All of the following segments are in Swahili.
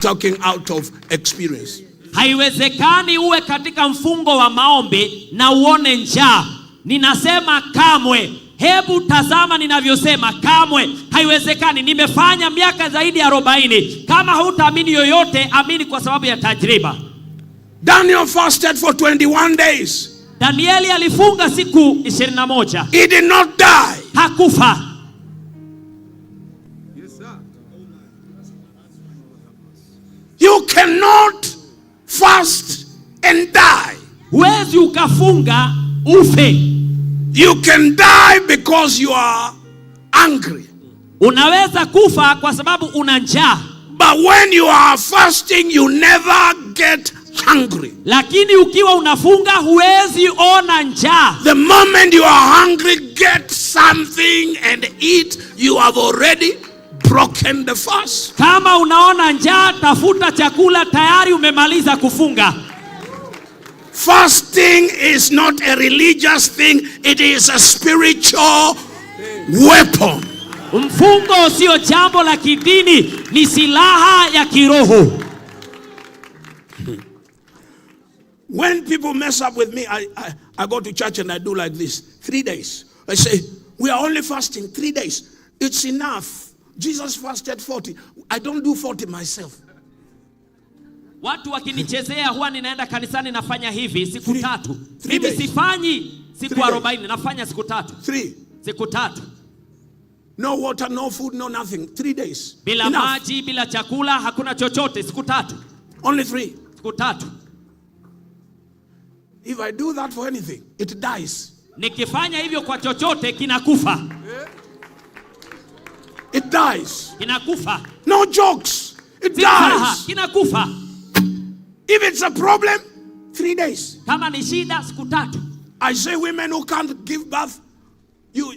talking out of experience. Haiwezekani uwe katika mfungo wa maombi na uone njaa. Ninasema kamwe. Hebu tazama ninavyosema, kamwe. Haiwezekani. Nimefanya miaka zaidi ya 40. Kama hutaamini yoyote, amini kwa sababu ya tajriba. Daniel fasted for 21 days. Danieli alifunga siku 21. He did not die. Hakufa. Yes, sir. You cannot fast and die. Huwezi ukafunga ufe. You can die because you are angry. Unaweza kufa kwa sababu una njaa. But when you are fasting, you never get hungry. Lakini ukiwa unafunga huwezi ona njaa. The moment you are hungry, get something and eat. You have already broken the fast. Kama unaona njaa, tafuta chakula, tayari umemaliza kufunga. Fasting is not a religious thing, it is a spiritual weapon. Mfungo sio jambo la kidini, ni silaha ya kiroho. When people mess up with me, I go to church and I do like this. 3 days. I say, we are only fasting 3 days. It's enough. Jesus fasted 40. I don't do 40 myself. Watu wakinichezea huwa ninaenda kanisani nafanya hivi siku 3. Mimi sifanyi siku 40, nafanya siku 3. 3. Siku 3. No water, no food, no nothing. 3 days. Bila maji, bila chakula, hakuna chochote, siku 3. Only 3. Siku 3. If I do that for anything, it dies. Nikifanya hivyo kwa chochote kinakufa. It dies. Kinakufa. No jokes. It dies. Kinakufa. If it's a problem, 3 days. Kama ni shida, siku 3. I say women who can't give birth, you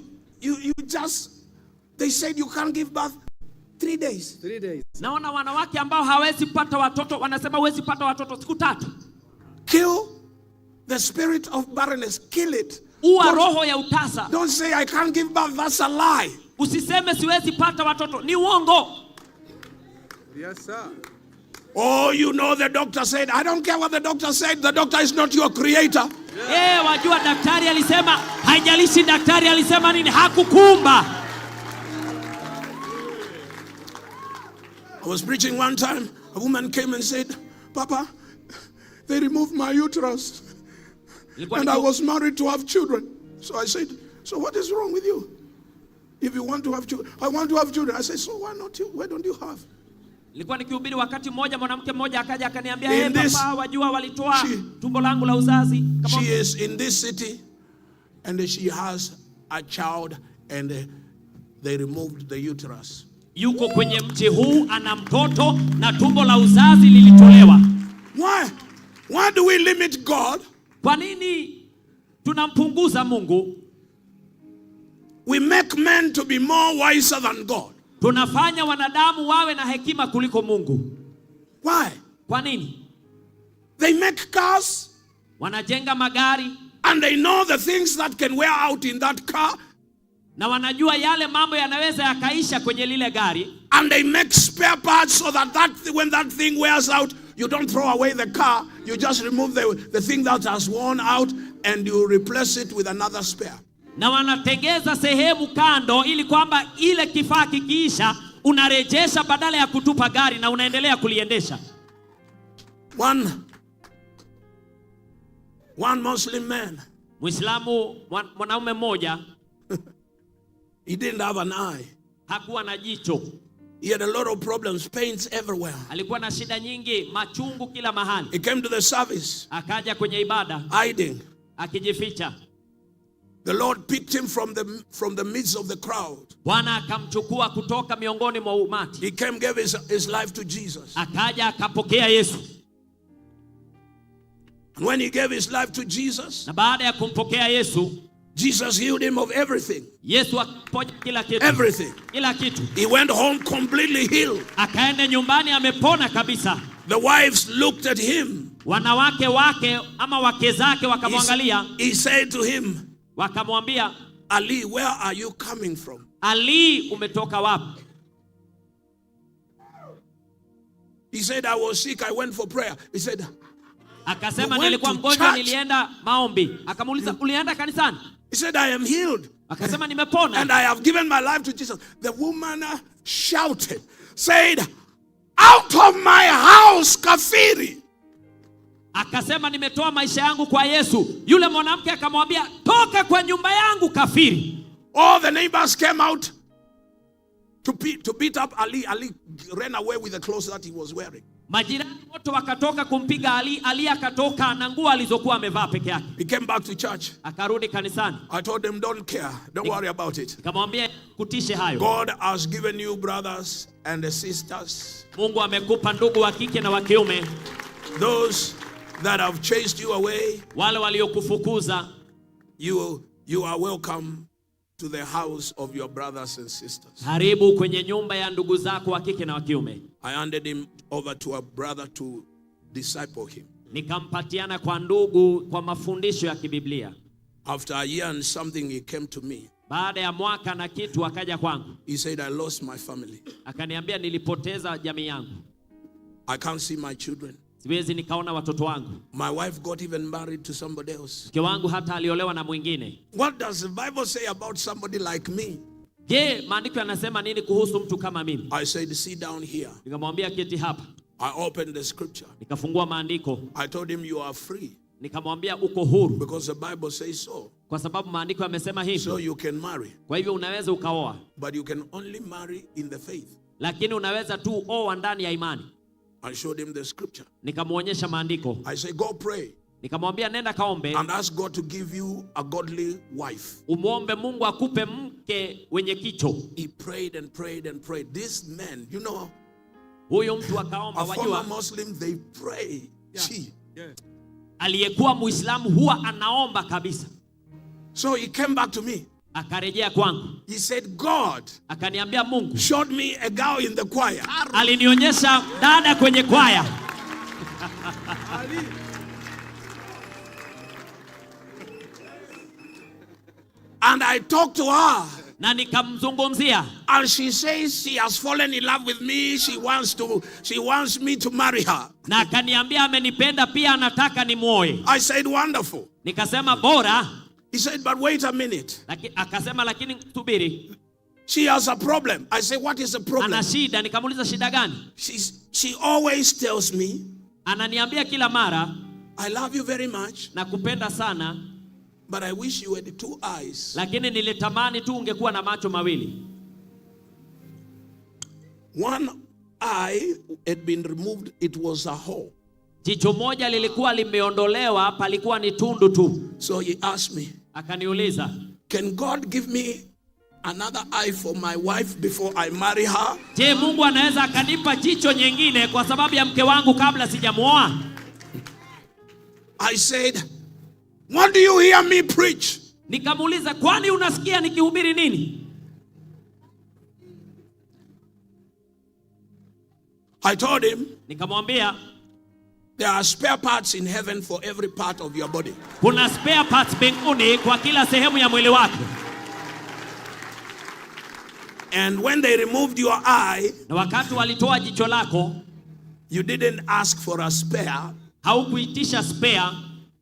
just, they said you can't give birth 3 days. 3 days. Naona wanawake ambao hawezi pata watoto, wanasema huwezi pata watoto siku 3. Kill the spirit of barrenness. Kill it. Uwa roho ya utasa. Don't say I can't give birth. That's a lie. Usiseme siwezi pata watoto, ni uongo. Yes, sir. Oh, you know the doctor said. I don't care what the doctor said. The doctor is not your creator. Wajua daktari alisema, haijalishi daktari alisema nini, hakukumba. I was preaching one time. A woman came and said, Papa, they removed my uterus. And I was married to have children. So I said, so what is wrong with you? If you want to have children, I want to have children. I said, so why not you? Why don't you have? Nilikuwa nikihubiri wakati mmoja, mwanamke mmoja akaja akaniambia, papa, wajua walitoa tumbo langu la uzazi. She is in this city and she has a child and they removed the uterus. Yuko kwenye mji huu, ana mtoto na tumbo la uzazi lilitolewa. Why do we limit God? Kwa nini tunampunguza Mungu? We make men to be more wiser than God. Tunafanya wanadamu wawe na hekima kuliko Mungu. Why? Kwa nini? They make cars. Wanajenga magari. And they know the things that can wear out in that car. Na wanajua yale mambo yanaweza yakaisha kwenye lile gari. And they make spare parts so that when that thing wears out, you don't throw away the car. You just remove the thing that has worn out and you replace it with another spare. Na wanatengeza sehemu kando ili kwamba ile kifaa kikiisha unarejesha badala ya kutupa gari na unaendelea kuliendesha. One Muslim man. Muislamu mwanaume mmoja. He didn't have an eye. Hakuwa na jicho. He had a lot of problems, pains everywhere. Alikuwa na shida nyingi, machungu kila mahali. He came to the service. Akaja kwenye ibada. Hiding. Akijificha. The Lord picked him from the midst of the crowd. Bwana akamchukua kutoka miongoni mwa umati. He came, gave his life to Jesus. Akaja akapokea Yesu. And when he gave his life to Jesus, na baada ya kumpokea Yesu, Jesus healed him of everything. Yesu akaponya kila kitu. Everything. Kila kitu. He went home completely healed. Akaenda nyumbani amepona kabisa. The wives looked at him. Wanawake wake ama wake zake wakamwangalia. He said to him, wakamwambia, Ali, where are you coming from? Ali, umetoka wapi? He said, I was sick, I went for prayer. He said, akasema nilikuwa mgonjwa nilienda maombi. Akamuuliza ulienda kanisani? He said, I am healed. Akasema nimepona. And I have given my life to Jesus. The woman shouted, said, out of my house, kafiri. Akasema nimetoa maisha yangu kwa Yesu. Yule mwanamke akamwambia toka kwa nyumba yangu kafiri. All the neighbors came out to beat up Ali. Ali ran away with the clothes that he was wearing. Majirani wote wakatoka kumpiga Ali. Ali akatoka na nguo alizokuwa amevaa peke yake. He came back to church. Akarudi kanisani. I told him, don't care. Don't worry about it. Nikamwambia kutishe hayo. God has given you brothers and sisters. Mungu amekupa ndugu wa kike na wa kiume. Those that have chased you away. Wale waliokufukuza. You are welcome to the house of your brothers and sisters. Karibu kwenye nyumba ya ndugu zako wa kike na wa kiume. I handed him over to a brother to disciple him. Nikampatiana kwa ndugu kwa mafundisho ya kibiblia. After a year and something, he came to me. Baada ya mwaka na kitu akaja kwangu. He said, I lost my family. Akaniambia nilipoteza jamii yangu. I can't see my children. Siwezi nikaona watoto wangu. My wife got even married to somebody else. Mke wangu hata aliolewa na mwingine. What does the Bible say about somebody like me? Je, maandiko yanasema nini kuhusu mtu kama mimi? I said, sit down here. Nikamwambia keti hapa. I opened the scripture. Nikafungua maandiko. I told him, you are free. Nikamwambia uko huru. Because the Bible says so. Kwa sababu maandiko yamesema hivi. So you can marry. Kwa hivyo unaweza ukaoa. But you can only marry in the faith. Lakini unaweza tu oa ndani ya imani. I showed him the scripture. Nikamuonyesha maandiko. I said, go pray. Nikamwambia nenda kaombe. And ask God to give you a godly wife. Umuombe Mungu akupe mke wenye kicho. He prayed and prayed and prayed. These men, you know, huyo mtu akaomba, a wajua former Muslim, they pray. Aliyekuwa Muislamu huwa anaomba kabisa. So he came back to me. Akarejea kwangu. He said, God akaniambia Mungu showed me a girl in the choir. Alinionyesha dada kwenye kwaya. And I talked to her. Na nikamzungumzia. And she says she has fallen in love with me. She wants me to marry her. Na akaniambia amenipenda pia anataka nimuoe. I said, wonderful. Nikasema bora. He said, but wait a minute. Akasema lakini subiri. She has a problem. I said, what is the problem? Ana shida. Nikamuuliza shida gani? She always tells me, ananiambia kila mara, I love you very much. Nakupenda sana. But I wish you had 2 eyes. Lakini nilitamani tu ungekuwa na macho mawili. One eye had been removed, it was a hole. Jicho moja lilikuwa limeondolewa, palikuwa ni tundu tu. So he asked me, akaniuliza, can God give me another eye for my wife before I marry her? Je, Mungu anaweza akanipa jicho nyingine kwa sababu ya mke wangu kabla sijamuoa? I said, what do you hear me preach? Nikamuuliza, kwani unasikia nikihubiri nini? I told him, nikamwambia, there are spare parts in heaven for every part of your body. Kuna spare parts mbinguni kwa kila sehemu ya mwili wako. And when they removed your eye, na wakati walitoa jicho lako, you didn't ask for a spare. Haukuitisha spare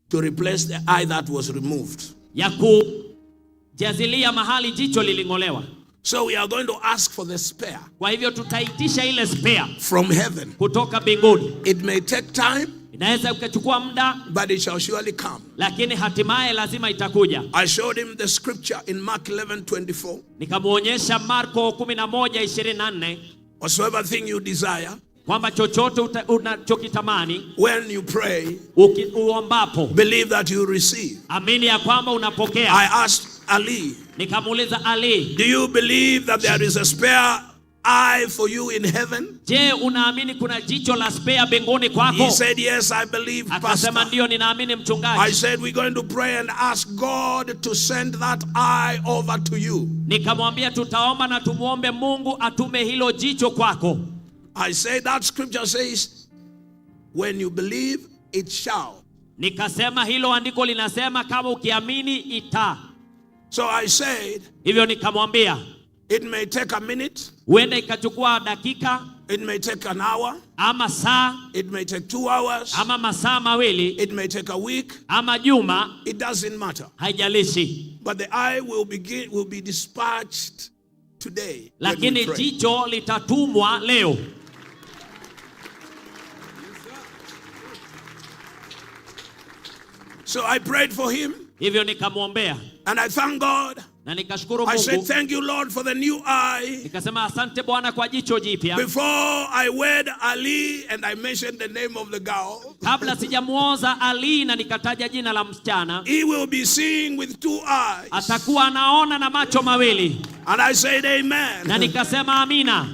to replace the eye that was removed. Ya kujazilia mahali jicho liling'olewa. So we are going to ask for the spare. Kwa hivyo tutaitisha ile spare from heaven. Kutoka mbinguni. It may take time. Inaweza ukachukua muda. But it shall surely come. Lakini hatimaye lazima itakuja. I showed him the scripture in Mark 11:24. Nikamuonyesha Marko 11:24. Whatsoever thing you desire, kwamba chochote unachokitamani, when you pray, uombapo, believe that you receive. Amini ya kwamba unapokea. I asked Ali, nikamuuliza Ali, do you believe that there is a spare eye for you in heaven? Je, unaamini kuna jicho la spare mbinguni kwako? He said, yes, I believe, Pastor. Akasema ndio, ninaamini mchungaji. I said, we're going to pray and ask God to send that eye over to you. Nikamwambia tutaomba na tumuombe Mungu atume hilo jicho kwako. I say that scripture says, when you believe, it shall. Nikasema hilo andiko linasema kama ukiamini ita. So I said, hivyo nikamwambia, it may take a minute. Huenda ikachukua dakika. It may take an hour. ama saa, it may take 2 hours, ama masaa mawili, it may take a week, ama juma, it doesn't matter. haijalishi. But the eye will be dispatched today. Lakini jicho litatumwa leo. So I prayed for him. Hivyo nikamwombea. And I thank God. Na nikashukuru I said, Mungu. thank you, Lord, for the new eye. Nikasema asante Bwana kwa jicho jipya. Before I wed Ali and I mentioned the name of the girl, kabla sijamuoza Ali na nikataja jina la msichana, he will be seeing with 2 eyes. atakuwa anaona na macho mawili. And I said, amen. Na nikasema amina.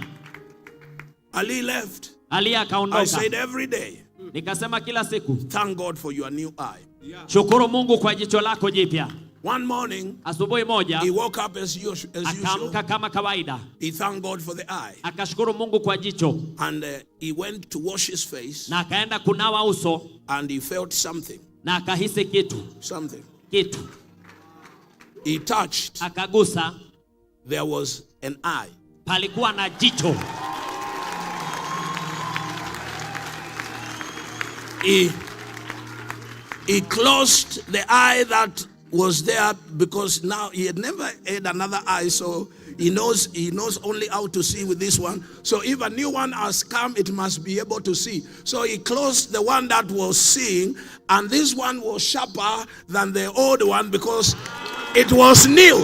Ali left. Ali I akaondoka. said, every day, Nikasema kila siku, thank God for your new eye. shukuru Mungu kwa jicho lako jipya. One morning, Asubuhi moja, he woke up as usual. akaamka kama kawaida. He thanked God for the eye. Akashukuru Mungu kwa jicho. And he went to wash his face. Na akaenda kunawa uso. And he felt something. Na akahisi Something. kitu. He touched. Akagusa. There was an eye. Palikuwa na jicho. He closed the eye that was there because now he had never had another eye, so he knows only how to see with this one. So if a new one has come, it must be able to see. So he closed the one that was seeing, and this one was sharper than the old one because it was new.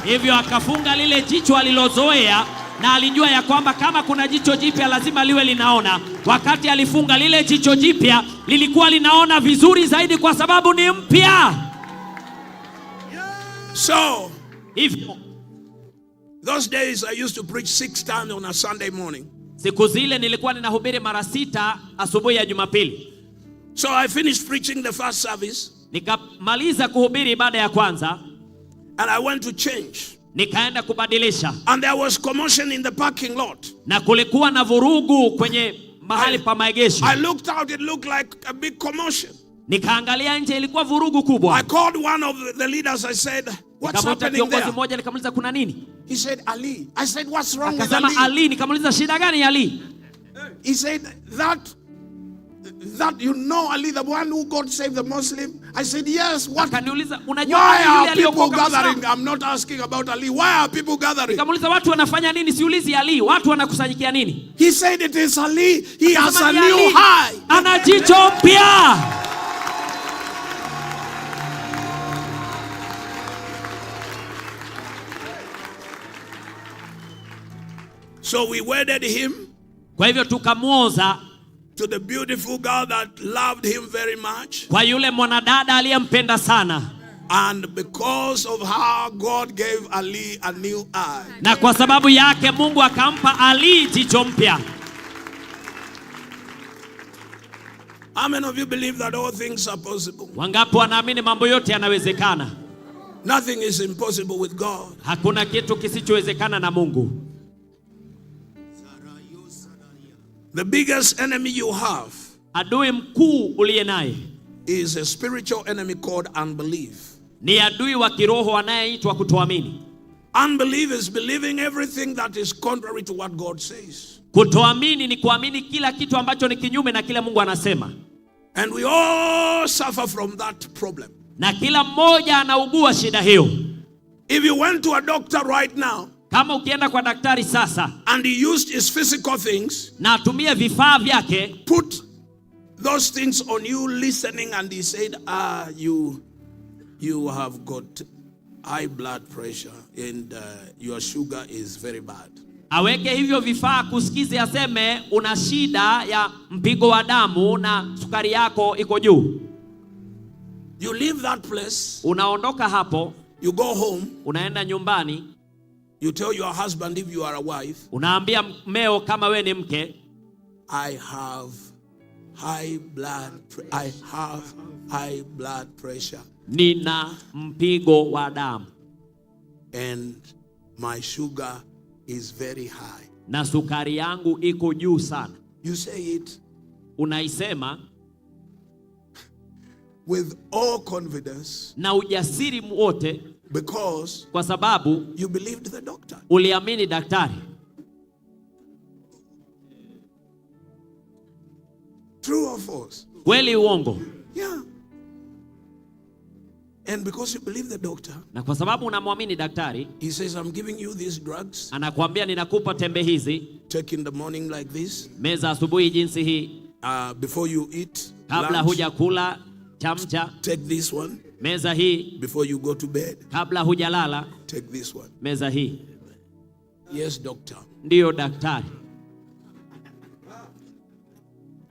Hivyo akafunga lile jicho alilozoea, na alijua ya kwamba kama kuna jicho jipya lazima liwe linaona. Wakati alifunga lile jicho jipya, lilikuwa linaona vizuri zaidi kwa sababu ni mpya. So, hivyo those days I used to preach 6 times on a Sunday morning. Siku zile nilikuwa ninahubiri mara 6 asubuhi ya Jumapili. So I finished preaching the first service. Nikamaliza kuhubiri ibada ya kwanza. And I went to change. Nikaenda kubadilisha. And there was commotion in the parking lot. Na kulikuwa na vurugu kwenye mahali pa maegesho. I looked out, it looked like a big commotion. Nikaangalia nje, ilikuwa vurugu kubwa. I called one of the leaders. I said, what's happening there? Mmoja nikamuuliza kuna nini? He said, Ali. I said, what's wrong with Akasema Ali? Ali. Nikamuuliza shida gani Ali? He said, that you know Ali, the one who God saved the Muslim? I said, yes. What? Akaniuliza unajua Why yule are people aliyokoka gathering? Muislamu? I'm not asking about Ali. Why are people gathering? Nikamuuliza watu wanafanya nini? Siulizi Ali, watu wanakusanyikia nini? He said it is Ali. He has a Akasema ni new Ali. eye. Ana jicho mpya. So we wedded him. Kwa hivyo tukamuoza To the beautiful girl that loved him very much. kwa yule mwanadada aliyempenda sana. And because of her, God gave Ali a new eye. Na kwa sababu yake Mungu akampa Ali jicho mpya. How many of you believe that all things are possible? Wangapi wanaamini mambo yote yanawezekana? Nothing is impossible with God. Hakuna kitu kisichowezekana na Mungu. The biggest enemy you have Adui mkuu uliye naye is a spiritual enemy called unbelief. ni adui wa kiroho anayeitwa kutoamini. Unbelief is believing everything that is contrary to what God says. Kutoamini ni kuamini kila kitu ambacho ni kinyume na kile Mungu anasema. And we all suffer from that problem. Na kila mmoja anaugua shida hiyo. If you went to a doctor right now, Kama ukienda kwa daktari sasa and he used his physical things, na atumie vifaa vyake, put those things on you listening, and he said, you have got high blood pressure and your sugar is very bad. aweke hivyo vifaa kusikize, aseme una shida ya mpigo wa damu na sukari yako iko juu. You leave that place, Unaondoka hapo, you go home, unaenda nyumbani, you tell your husband if you are a wife, unaambia mmeo kama we ni mke, I have high blood pressure nina mpigo wa damu and my sugar is very high. na sukari yangu iko juu sana. You say it Unaisema with all confidence na ujasiri wote, because kwa sababu you believed the doctor. uliamini daktari. or false? Kweli uongo? Yeah. And because you believe the doctor, na kwa sababu unamwamini daktari, he says, I'm giving you these drugs. Anakuambia ninakupa tembe hizi. Take in the morning like this. Meza asubuhi jinsi hii. Before you eat kabla huja kula chamcha. Take this one. Meza hii. Before you go to bed. Kabla hujalala. Take this one. Meza hii. Yes, doctor. Ndiyo daktari.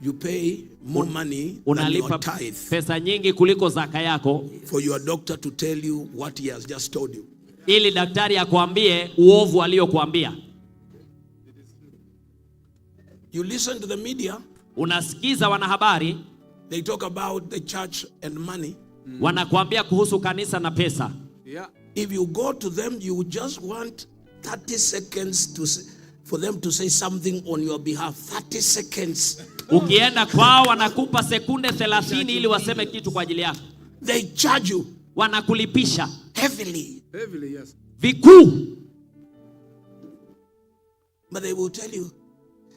You pay more money than your tithe. Pesa nyingi kuliko zaka yako. For your doctor to tell you what he has just told you. Ili daktari akuambie uovu aliyokuambia. You listen to the media. Unasikiza wanahabari. They talk about the church and money. Wanakuambia kuhusu kanisa na pesa. Yeah. If you go to them, you just want 30 seconds for them to say something on your behalf. 30 seconds. Ukienda kwao wanakupa sekunde 30 ili waseme kitu kwa ajili yako. They charge you. Wanakulipisha heavily. Heavily, yes. Vikuu. But they will tell you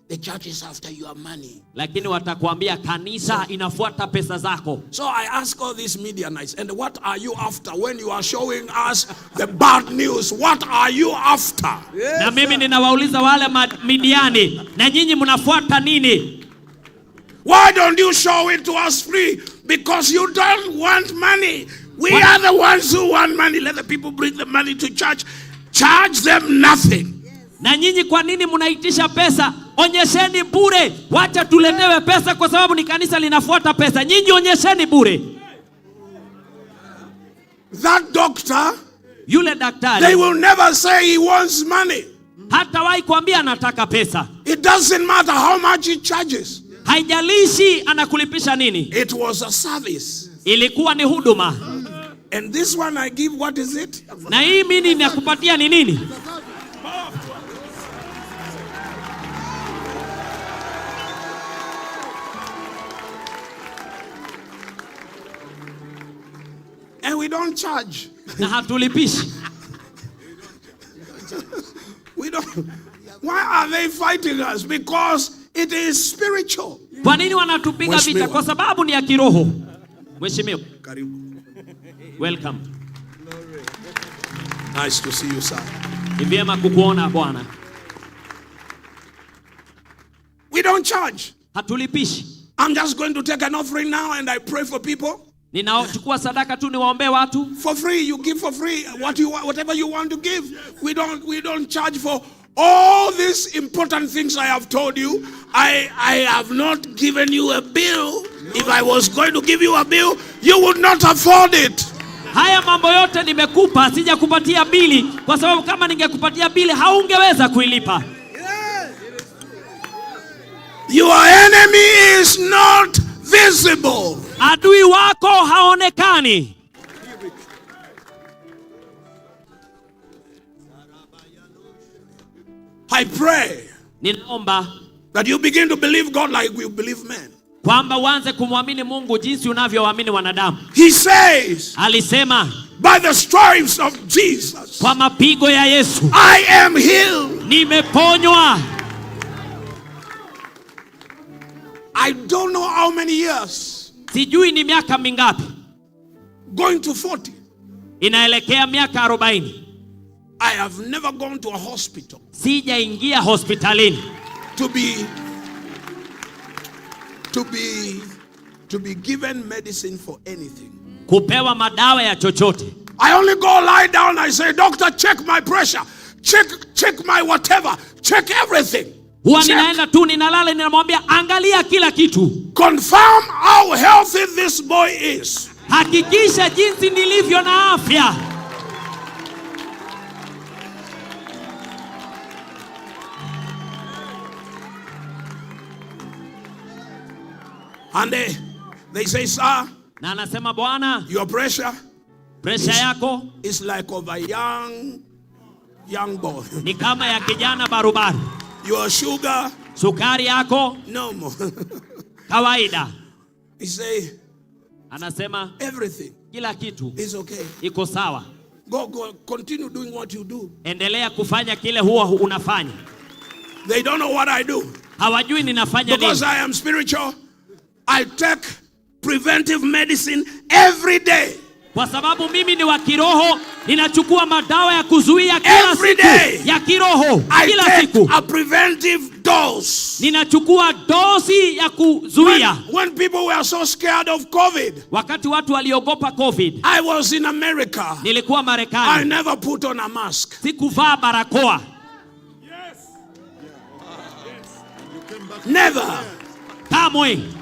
the church is after your money. Lakini watakwambia kanisa inafuata pesa zako. So I ask all these media nights, and what are you after when you are showing us the bad news? What are you after? Yes, na mimi ninawauliza wale midiani, na nyinyi mnafuata nini? Why don't you show it to us free? Because you don't want money. We are the ones who want money. Let the people bring the money to church. Charge them nothing. Na nyinyi kwa nini mnaitisha pesa? Onyesheni bure. Wacha tuletewe pesa kwa sababu ni kanisa linafuata pesa. Nyinyi onyesheni bure. That doctor, yule daktari, they will never say he wants money. Hata wahi kuambia anataka pesa. It doesn't matter how much he charges. Haijalishi anakulipisha nini. It was a service. Ilikuwa ni huduma. And this one I give, what is it? Na hii mimi ninakupatia ni nini? And we don't charge. Na hatulipishi. We don't. Why are they fighting us? Because it is spiritual. Kwa nini wanatupiga vita? Kwa sababu ni ya kiroho. Mheshimiwa. Karibu. Welcome. Nice to see you, sir. Ni vyema kukuona bwana. We don't charge. Hatulipishi. I'm just going to take an offering now and I pray for people. Ninachukua sadaka tu niwaombee watu. For free, you give for free whatever you want to give. We don't charge for all these important things I have told you. I have not given you a bill. If I was going to give you a bill, you would not afford it. Haya mambo yote nimekupa, sijakupatia bili kwa sababu kama ningekupatia bili haungeweza kuilipa. Your enemy is not visible. Adui wako haonekani. I pray ninaomba that you begin to believe God like we believe men. Kwamba uanze kumwamini Mungu jinsi unavyowaamini wanadamu. He says, alisema, by the stripes of Jesus, kwa mapigo ya Yesu, I am healed. Nimeponywa. I don't know how many years. Sijui ni miaka mingapi. Going to 40. Inaelekea miaka 40. I have never gone to a hospital. Sijaingia hospitalini. To be given medicine for anything. Kupewa madawa ya chochote. I only go lie down. I say, doctor, check my pressure. Check my whatever. Check everything. Huwa ninaenda tu ninalala ninamwambia angalia kila kitu. Confirm how healthy this boy is. Hakikisha jinsi nilivyo na afya. And they say, sir, na anasema bwana, your pressure yako is like of a young boy. Ni kama ya kijana barubaru. Your sugar, sukari yako no more. Kawaida. He say, anasema everything, kila kitu is okay. Iko sawa. Go continue doing what you do. Endelea kufanya kile huwa unafanya. They don't know what I do. Hawajui ninafanya nini. Because I am spiritual. I take preventive medicine every day. Kwa sababu mimi ni wa kiroho, ninachukua madawa ya kuzuia kila Every siku day, ya kiroho I kila take siku. a preventive dose. Ninachukua dosi ya kuzuia. When people were so scared of COVID, Wakati watu waliogopa COVID, I was in America. nilikuwa I Marekani. never put on a mask. Sikuvaa barakoa. Never. Kamwe.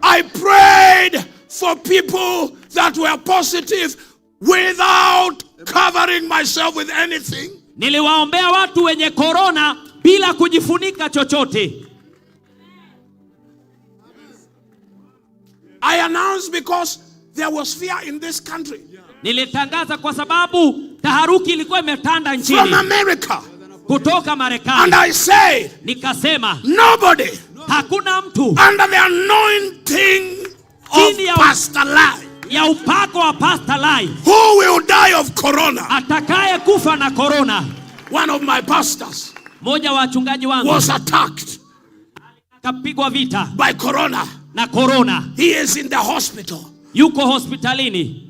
I prayed for people that were positive without covering myself with anything. Niliwaombea watu wenye korona bila kujifunika chochote. I announced because there was fear in this country. Nilitangaza kwa sababu taharuki ilikuwa imetanda From nchini America. kutoka And Marekani. I said, Nikasema nobody hakuna mtu under the anointing Chini of ya- Pastor Lai ya upako wa Pastor Lai who will die of corona. atakaye kufa na korona. One of my pastors Mmoja wa wachungaji wangu was attacked kapigwa vita by corona. na korona. He is in the hospital. Yuko hospitalini.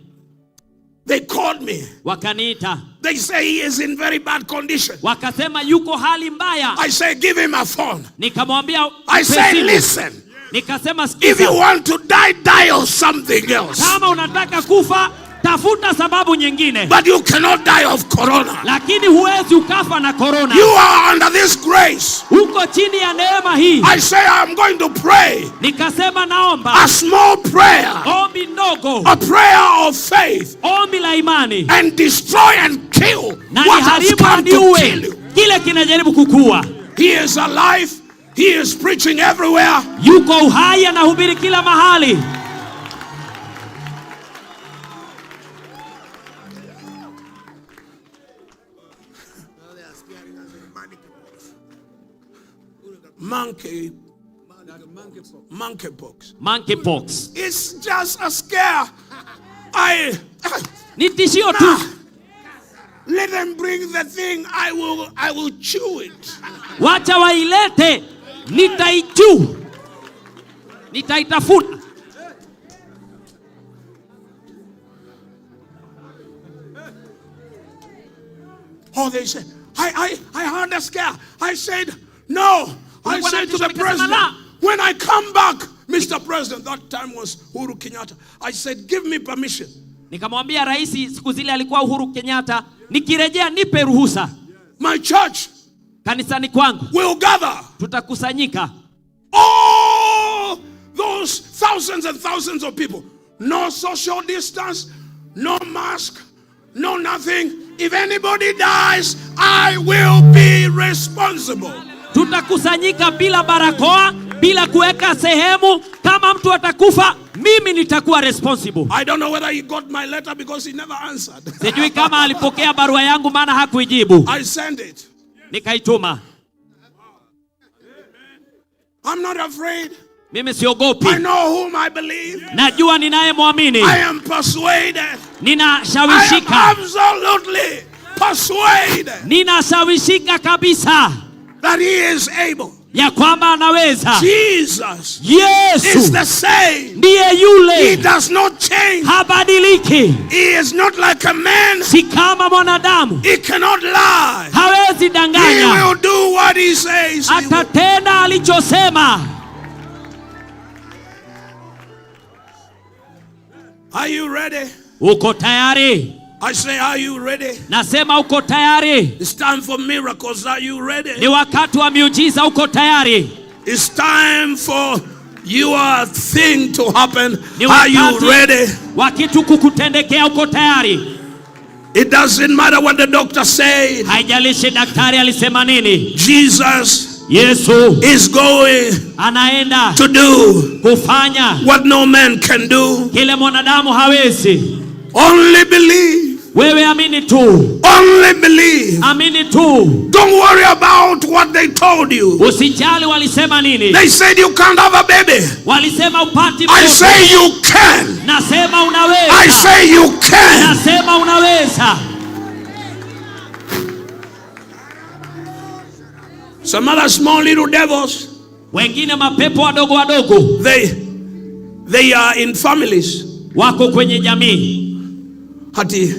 They called me. Wakaniita. They say he is in very bad condition. Wakasema yuko hali mbaya. I say, give him a phone. Nikamwambia I say, simu. listen, Nikasema if you sikiza. want to die, die of something else. Kama unataka kufa, tafuta sababu nyingine. But you cannot die of corona. Lakini huwezi ukafa na korona. You are under this grace. Uko chini ya neema hii. I say, I'm going to pray Nikasema naomba. a small prayer, Ombi ndogo. a prayer of faith, Ombi la imani. and destroy and kill Na what has niharibu come to niue kill you. kile kinajaribu kukua. He is alive. He is preaching everywhere. Yuko uhai, anahubiri kila mahali. Monkeypox. Monkeypox. It's just a scare. Ni tishio tu. Let them bring the thing. I will chew it. Wacha wailete, nitaitafuna. Oh, they said, I heard a scare. I said, no. I said to the president, when I come back, Mr. President, that time was Uhuru Kenyatta, I said, give me permission. Nikamwambia rais, siku zile alikuwa Uhuru Kenyatta, nikirejea nipe ruhusa. My church Kanisani kwangu will gather tutakusanyika all those thousands and thousands of people. No social distance, no mask, no nothing. If anybody dies, I will be responsible. Tutakusanyika bila barakoa, bila kuweka sehemu. Kama mtu atakufa, mimi nitakuwa responsible. I don't know whether he got my letter because he never answered. Sijui kama alipokea barua yangu maana hakuijibu. I sent it. Nikaituma. I'm not afraid. Mimi siogopi. I know whom I believe. Najua ninayemwamini. I am persuaded. I Ninashawishika. am absolutely persuaded Ninashawishika kabisa that he is able. ya kwamba anaweza. Jesus is Yesu the same. ndiye He yule, does not change. habadiliki. He is not like a man. Si kama mwanadamu, He cannot lie. hawezi He danganya. will do what he says. He will. Atatenda alichosema. Are you ready? Uko tayari? I say, are you ready? Nasema uko tayari? It's time for miracles. Are you ready? Ni wakati wa miujiza. Uko tayari? It's time for your thing to happen. Ni Are you wakati ready? wa kitu kukutendekea. Uko tayari? It doesn't matter what the doctor said. Haijalishi daktari alisema nini. Jesus Yesu is going anaenda to do kufanya what no man can do. kile mwanadamu hawezi. Only believe. Wewe amini tu. Only believe. Amini tu. Don't worry about what they told you. Usijali walisema nini. They said you can't have a baby. Walisema upati I mtoto. say you can. Nasema unaweza. I say you can. Nasema unaweza. Some other small little devils, Wengine mapepo wadogo wadogo. They are in families. Wako kwenye jamii. Hati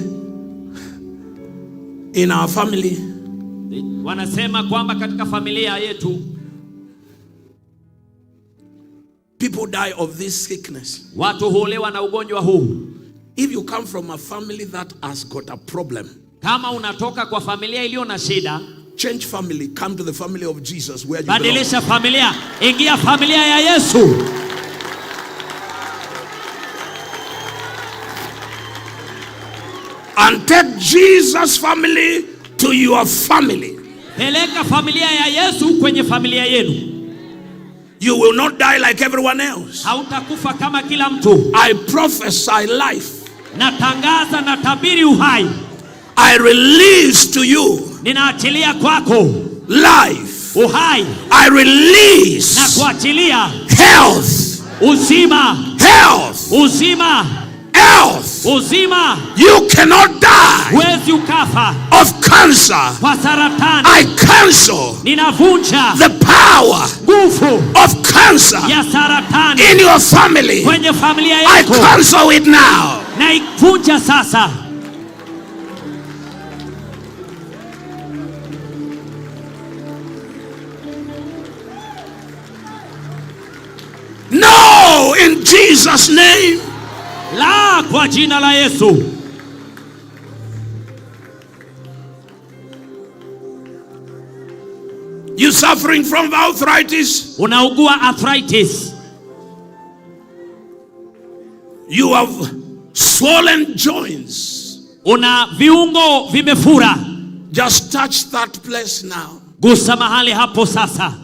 in our family. Wanasema kwamba katika familia yetu people die of this sickness. Watu huolewa na ugonjwa huu. If you come from a family that has got a problem, kama unatoka kwa familia iliyo na shida, change family, come to the family of Jesus where you badilisha familia, ingia familia ya Yesu. And take Jesus' family to your family. Peleka familia ya Yesu kwenye familia yenu. You will not die like everyone else. Hautakufa kama kila mtu. I prophesy life. Natangaza na tabiri uhai. I release to you. Ninaachilia kwako Life. uhai. I release. Na kuachilia health. Uzima. Health. Uzima. Health. Uzima. You cannot die. Huwezi ukafa Of cancer. kwa saratani. I cancel. Ninavunja The power. Nguvu. Of cancer. Ya saratani. In your family. Kwenye familia I yako. cancel it now. Na ivunja sasa. No, in Jesus' name. La, kwa jina la Yesu. You suffering from arthritis? Unaugua arthritis. You have swollen joints. Una viungo vimefura. Just touch that place now. Gusa mahali hapo sasa.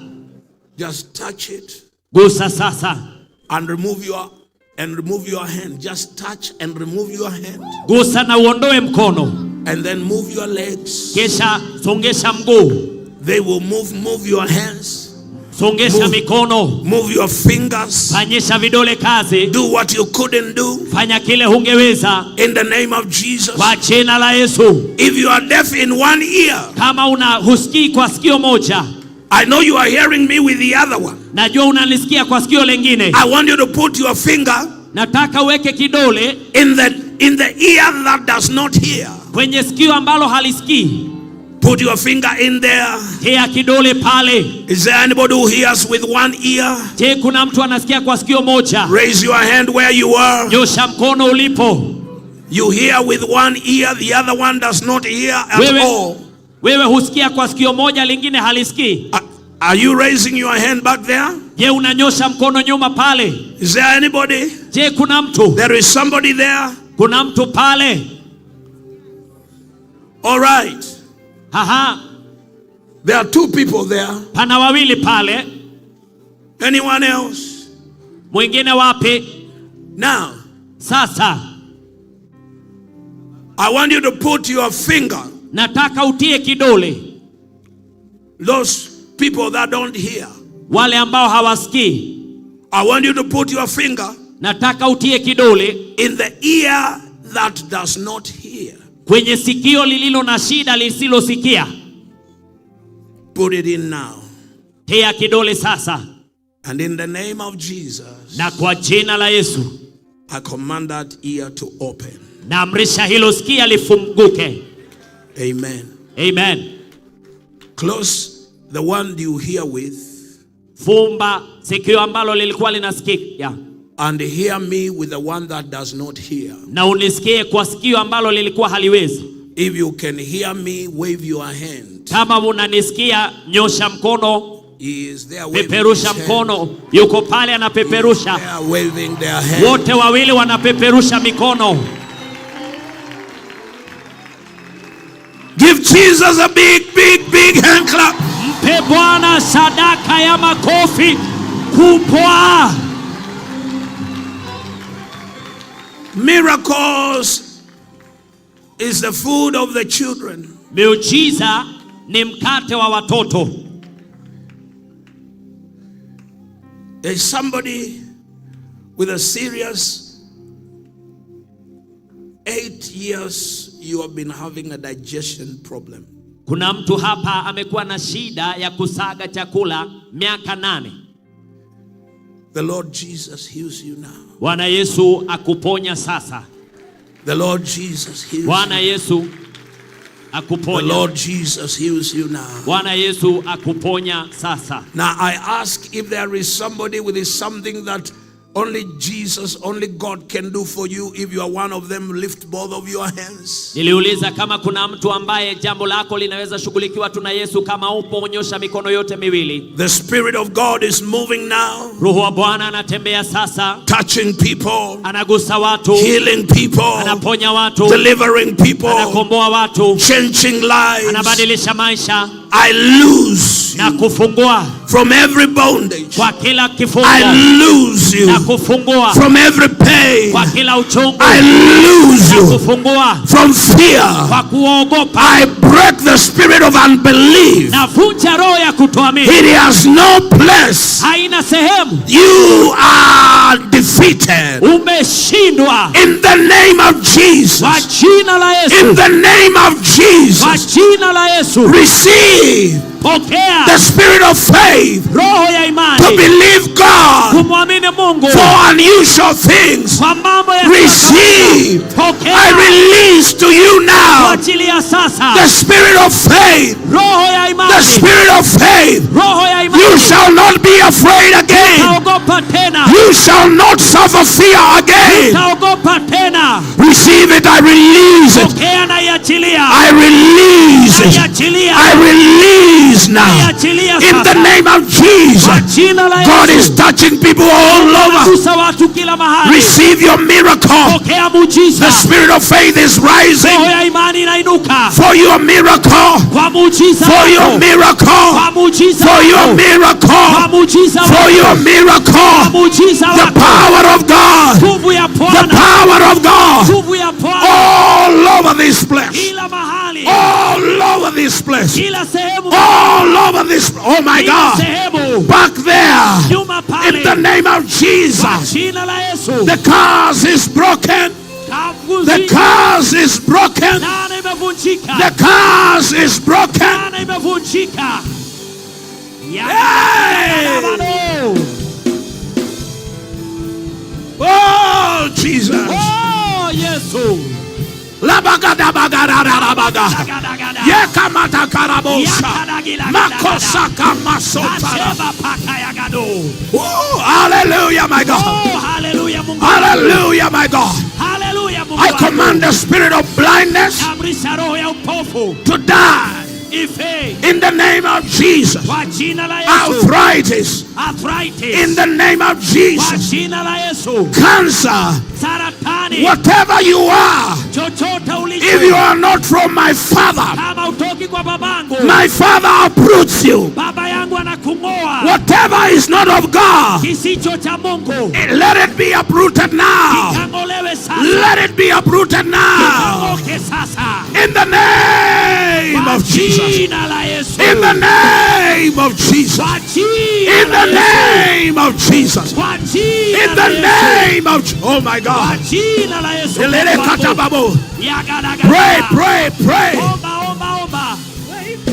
Just touch it. Gusa sasa. And remove your hand. Just touch and remove your hand. Gusa na uondoe mkono. And then move your legs. Kisha songesha mguu. They will move your hands. Songesha mikono. Move your fingers. Fanyisha vidole kazi. Do what you couldn't do. Fanya kile hungeweza. In the name of Jesus. Kwa jina la Yesu. If you are deaf in one ear, kama husikii kwa sikio moja, I know you are hearing me with the other one. najua unanisikia kwa sikio lingine. I want you to put your finger. Nataka uweke kidole in the ear that does not hear. Kwenye sikio ambalo halisikii. Put your finger in there. Tia kidole pale. Is there anybody who hears with one ear? Je, kuna mtu anasikia kwa sikio moja? Raise your hand where you are. Nyosha mkono ulipo. You hear with one ear, the other one does not hear at all. Wewe husikia kwa sikio moja, lingine halisikii. Are you raising your hand back there? Je, unanyosha mkono nyuma pale? Is there anybody? Je, kuna mtu? There is somebody there. Kuna mtu pale. All right. Aha. There are two people there. Pana wawili pale. Anyone else? Mwingine wapi? Now, sasa, I want you to put your finger. Nataka utie kidole. Those people that don't hear. Wale ambao hawasikii. I want you to put your finger. Nataka utie kidole. In the ear that does not hear. Kwenye sikio lililo na shida lisilosikia. Put it in now. Tia kidole sasa. And in the name of Jesus. Na kwa jina la Yesu. I command that ear to open. Na amrisha hilo sikia lifunguke. Amen. Amen. Close the one you hear with. Fumba sikio ambalo lilikuwa linasikia. And hear me with the one that does not hear. Na unisikie kwa sikio ambalo lilikuwa haliwezi. If you can hear me, wave your hand. Kama unanisikia, nyosha mkono. He is there waving peperusha mkono. Yuko pale anapeperusha. They are waving their hand. Wote wawili wanapeperusha mikono. Give Jesus a big hand clap. Mpe Bwana sadaka ya makofi kubwa. Miracles is the food of the children. Miujiza ni mkate wa watoto. There's somebody with a serious 8 years you have been having a digestion problem. Kuna mtu hapa amekuwa na shida ya kusaga chakula miaka 8. The Lord Jesus heals you now. Bwana Yesu akuponya sasa. The Lord Jesus heals Bwana you. Yesu The akuponya. Lord Jesus heals you now. Bwana Yesu akuponya sasa. Now I ask if there is somebody with something that only Jesus, only God can do for you. If you are one of them, lift both of your hands. Niliuliza kama kuna mtu ambaye jambo lako linaweza shughulikiwa tu na Yesu. Kama upo, nyosha mikono yote miwili. The Spirit of God is moving now. Roho wa Bwana anatembea sasa. Touching people. Anagusa watu. Healing people. Anaponya watu. Delivering people. Anakomboa watu. Changing lives. Anabadilisha maisha. I loose na kufungua from every bondage. Kwa kila kifungo. I loose you na kufungua from every pain. Kwa kila uchungu. I loose na you kufungua from fear. Kwa kuogopa. I break the spirit of unbelief. Na vunja roho ya kutoamini. It has no place. Haina sehemu. You are defeated. Umeshindwa. In the name of Jesus. Kwa jina la Yesu. In the name of Jesus. Kwa jina la Yesu. Receive the spirit of faith. Roho ya imani. To believe God. Kumwamini Mungu. For unusual things. Kwa mambo ya receive. I release to you now. Kwa ajili ya sasa. The spirit of faith. Roho ya imani. The spirit of faith. Roho ya imani. You shall not be afraid again. Utaogopa tena. You shall not suffer fear again. Utaogopa tena. Receive it. I release it. Pokea na iachilia. I release it. I release now. In the name of Jesus. God is touching people all over. Receive your miracle. The spirit of faith is rising. For your miracle. For your miracle. For your miracle. For your miracle. The power of God. The power of God. All over this place. All over this place. All over this. Oh my God. Back there. In the name of Jesus. The curse is broken. The curse is broken. The curse is broken. Hey! Oh Jesus. Oh yes. Labagada bagada rabaga. Yekamata karabosa. Makosaka masota. Oh, hallelujah, my God. Oh, hallelujah, hallelujah, my God. Hallelujah, I command the spirit of blindness to die. In the name of Jesus. Arthritis. In the name of Jesus. Cancer. Whatever you are. If you are not from my Father, my Father uproots you. Whatever is not of God, let it be uprooted now. Let it be uprooted now. In the name of Jesus. In the name of Jesus. In the name of Jesus. In the name of Jesus. Oh my God. Pray, pray, pray.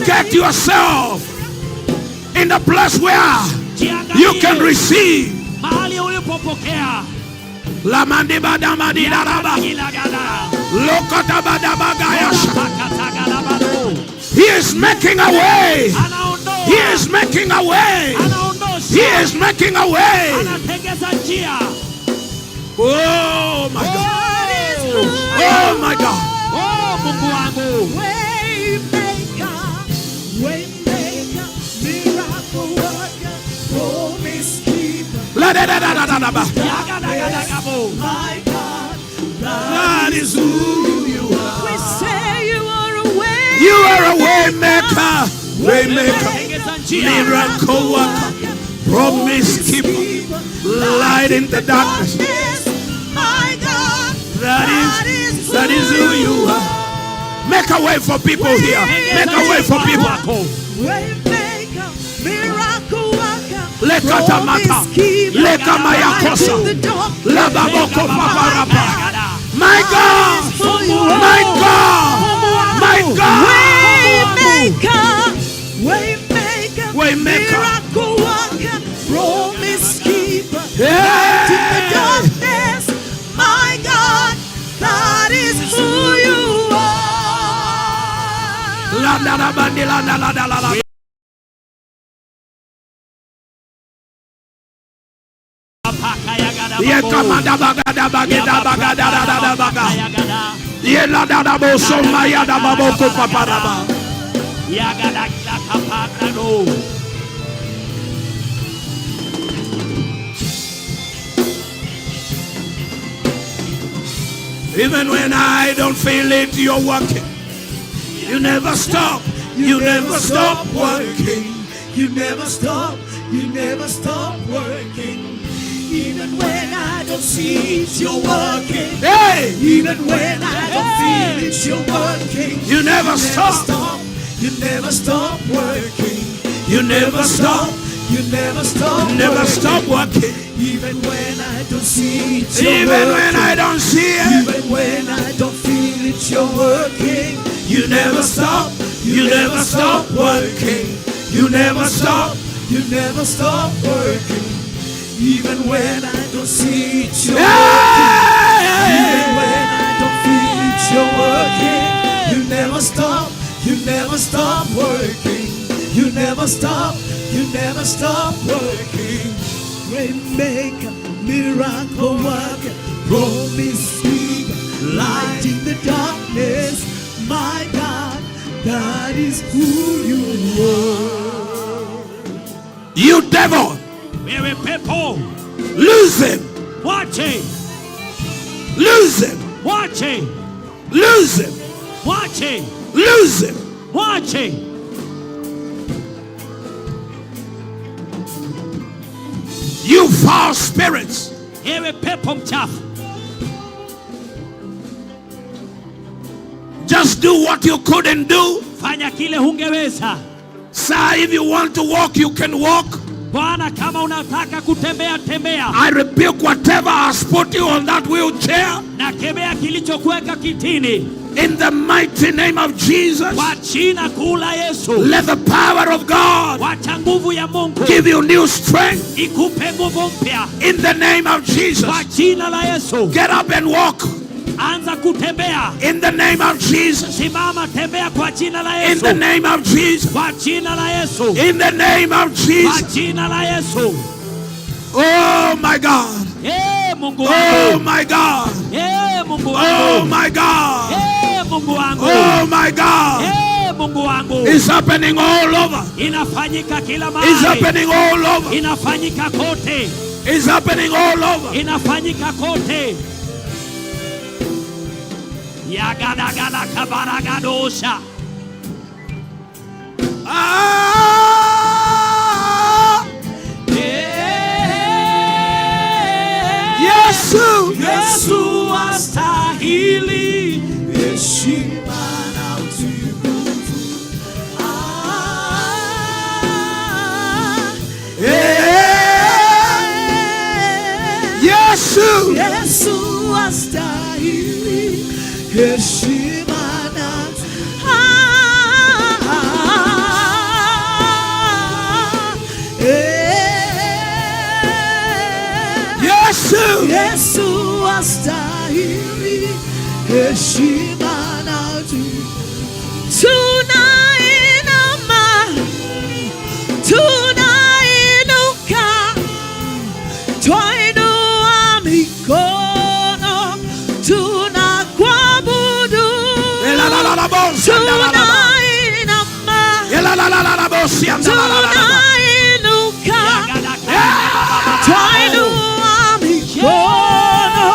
Get yourself in the place where you can receive. La mandiba damadi daraba. Lokata badabagayasha. He is making a way. He is making a way. He is making a way. Oh my God. Oh my God. Oh Mungu wangu. Waymaker, waymaker, miracle worker, promise keeper. La da da da da da da. My God, That is who you are. we say you are a way. You are a way maker, way maker, miracle worker, promise keeper, light in the darkness. My God, That is who you are. Make a way for people here. Make a way for people. Waymaker, miracle worker, Lekatamata, promise keeper, lekamayakosa, light in the dark. lababoko paparapa. My God, my God, my God. Waymaker, Waymaker. miracle worker, promise keeper, Even when I don't feel it, you're working. You never stop. You never stop working. You never stop. You never stop working. Even when I don't see it, you're working. Hey! Even when I don't feel it, you're working. You never stop. You never stop working. You never stop. You never stop. Never stop working. Even when I don't see it, Even when I don't see it. even when I don't feel it, you're working. You never stop. You never stop working. You never stop. You never stop working. Even when I don't see it, you're Hey! working. Even when I don't feel it, you're working. You never stop. You never stop working. You never stop. You never stop working. Rainmaker, miracle worker, promise keeper, light in the darkness. My God, that is who you are. You devil, Wewe pepo, lose him. wache, Lose him. wache, Lose him. wache, Lose him. wache. You foul spirits. Ewe pepo mchafu, Just do what you couldn't do. fanya kile hungeweza. Sir, if you want to walk, you can walk. Bwana, kama unataka kutembea, tembea. I rebuke whatever has put you on that wheelchair. Na kemea kilichokuweka kitini In the mighty name of Jesus. kwa jina kuu la Yesu. Let the power of God Wacha nguvu ya Mungu give you new strength. ikupe nguvu mpya In the name of Jesus. kwa jina la Yesu. Get up and walk. Anza kutembea. In the name of Jesus. Simama, tembea kwa jina la In the Yesu. name of Jesus. Kwa jina la Yesu. In the name of Kwa Jesus. jina la Yesu. Oh my God. Mungu Oh wangu. my God. Mungu Oh wangu. my God. Mungu wangu. Oh my God. Mungu wangu. It's happening all over. Inafanyika kila It's mahali. happening all over. Inafanyika kote. It's happening all over. Inafanyika kote. Yagadagala kabaragadosha. Ah! Yesu. Yesu astahili heshima na utukufu. Yesu. Yesu astahili heshima na Yesu. Yesu astahili heshima na tunainama, tunainuka, twainua mikono, tunakuabudu, tunainama, tunainuka, twainua mikono,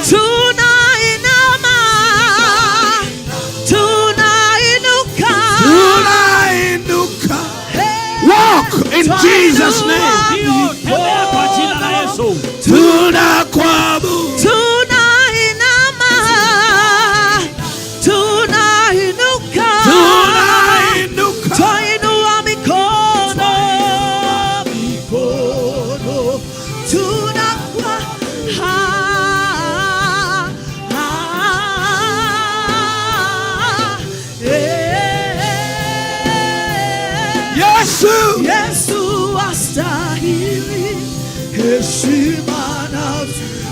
tunainama, tunainuka. Walk in Jesus' name. Ndio, tembea kwa jina la Yesu. Tunakuabudu. Tunainama, tunainuka, Tunainuka. twainua mikono, tunakwa Yesu. Yesu astahili heshima na utukufu.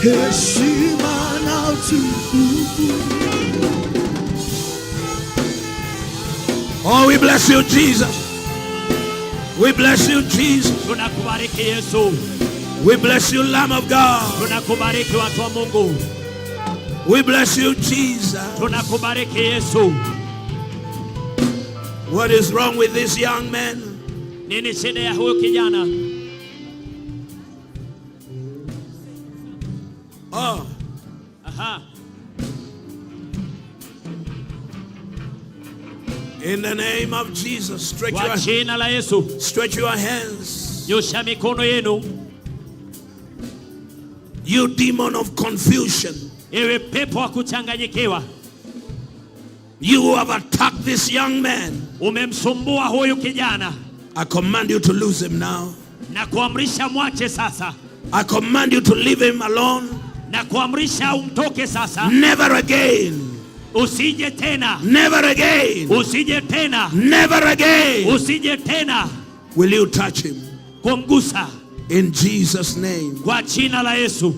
heshima na utukufu. Oh, we bless you, Jesus. We bless you, Jesus. Tunakubariki Yesu. We bless you, Lamb of God. Tunakubariki watu wa Mungu. We bless you, Jesus. Tunakubariki Yesu. What is wrong with this young man? Nini shida ya huyu kijana? Oh, Aha. in the name of Jesus, stretch Kwa your, jina la Yesu, stretch your hands. nyosha mikono yenu. You demon of confusion. Ewe pepo wa kuchanganyikiwa, You have attacked this young man. umemsumbua huyu kijana. I command you to lose him now. Na kuamrisha mwache sasa. I command you to leave him alone. Na kuamrisha umtoke sasa. Never again. Usije tena. Never again. Usije tena. Never again. Usije tena Will you touch him? kumgusa. In Jesus' name. Kwa jina la Yesu.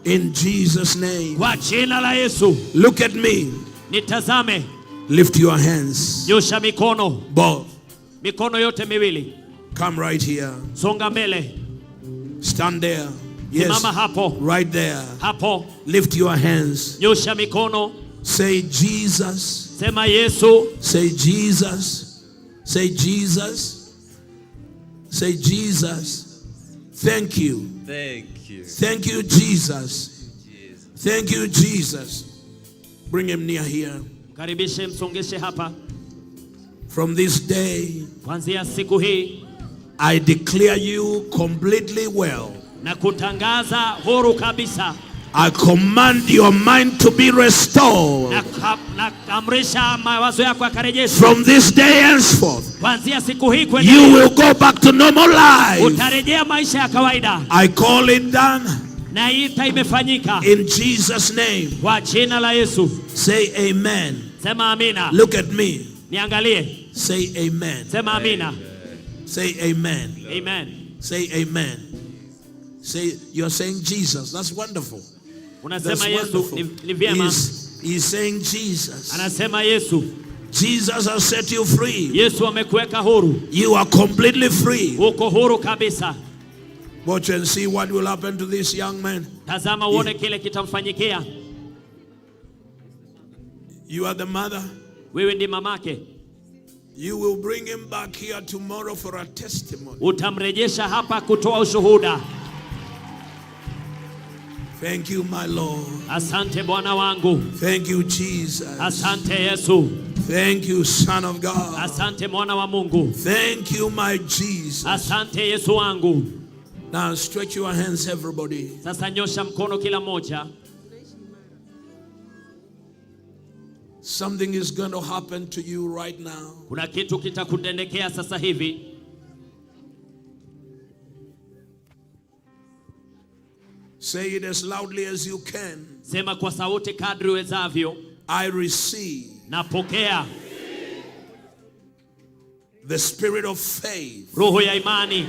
In Jesus' name. Kwa jina la Yesu. Look at me. Nitazame. Lift your hands. Nyosha mikono. Both. Mikono yote miwili. Come right here. Songa mbele. Stand there. Yes. Simama hapo. Right there. Hapo. Lift your hands. Nyosha mikono. Say Jesus. Sema Yesu. Say Jesus. Say Jesus. Say Jesus. Thank you. Thank you. Thank you, Jesus. Thank you, Jesus. Bring him near here. Karibishe, msongeshe hapa. From this day, Kuanzia siku hii I declare you completely well. na kutangaza huru kabisa. I command your mind to be restored. Na amrisha mawazo yako yakarejeshwe. From this day henceforth, Kuanzia siku hii you kuendelea will go back to normal life. utarejea maisha ya kawaida. I call it done Na ita imefanyika. in Jesus' name. Kwa jina la Yesu. Say amen. Sema amina. Look at me. Niangalie. Say amen. Sema amina. Say amen. Amen. Say amen. Say, you're saying Jesus. That's wonderful. That's Unasema Yesu wonderful. ni vyema. He's saying Jesus. Anasema Yesu. Jesus has set you free. Yesu amekuweka huru. You are completely free. Uko huru kabisa. Watch and see what will happen to this young man. Tazama uone kile kitamfanyikia. You are the mother. Wewe ndi mamake. You will bring him back here tomorrow for a testimony. Utamrejesha hapa kutoa ushuhuda. Thank you, my Lord. Asante Bwana wangu. Thank you, Jesus. Asante Yesu. Thank you, Son of God. Asante Mwana wa Mungu. Thank you, my Jesus. Asante Yesu wangu. Now stretch your hands, everybody. Sasa nyosha mkono kila moja. Something is going to happen to you right now. Kuna kitu kitakutendekea sasa hivi. Say it as loudly as you can. Sema kwa sauti kadri uwezavyo. I receive Napokea the spirit of faith. roho ya imani.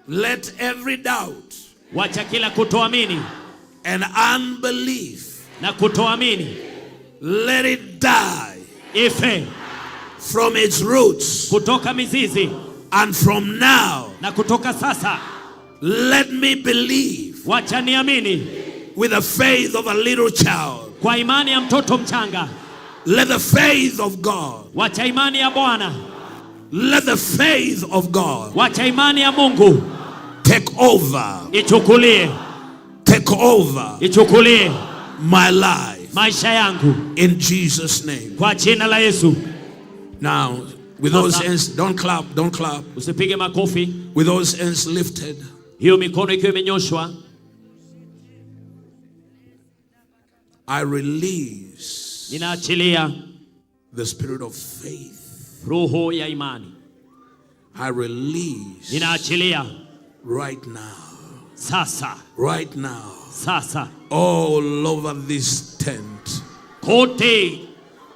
Let every doubt Wacha kila kutoamini and unbelief, na kutoamini let it die ife from its roots. kutoka mizizi. And from now, Na kutoka sasa let me believe wacha niamini with the faith of a little child. kwa imani ya mtoto mchanga. Let the faith of God, Wacha imani ya Bwana. let the faith of God Wacha imani ya Mungu take over, ichukulie my life maisha yangu in Jesus' name. kwa jina la Yesu. Now, with those hands, don't clap. Usipige makofi. With those hands lifted, Hiyo mikono ikiwa imenyoshwa, I release ninaachilia the spirit of faith. roho ya imani. I release Ninaachilia right now, sasa all over this tent, kote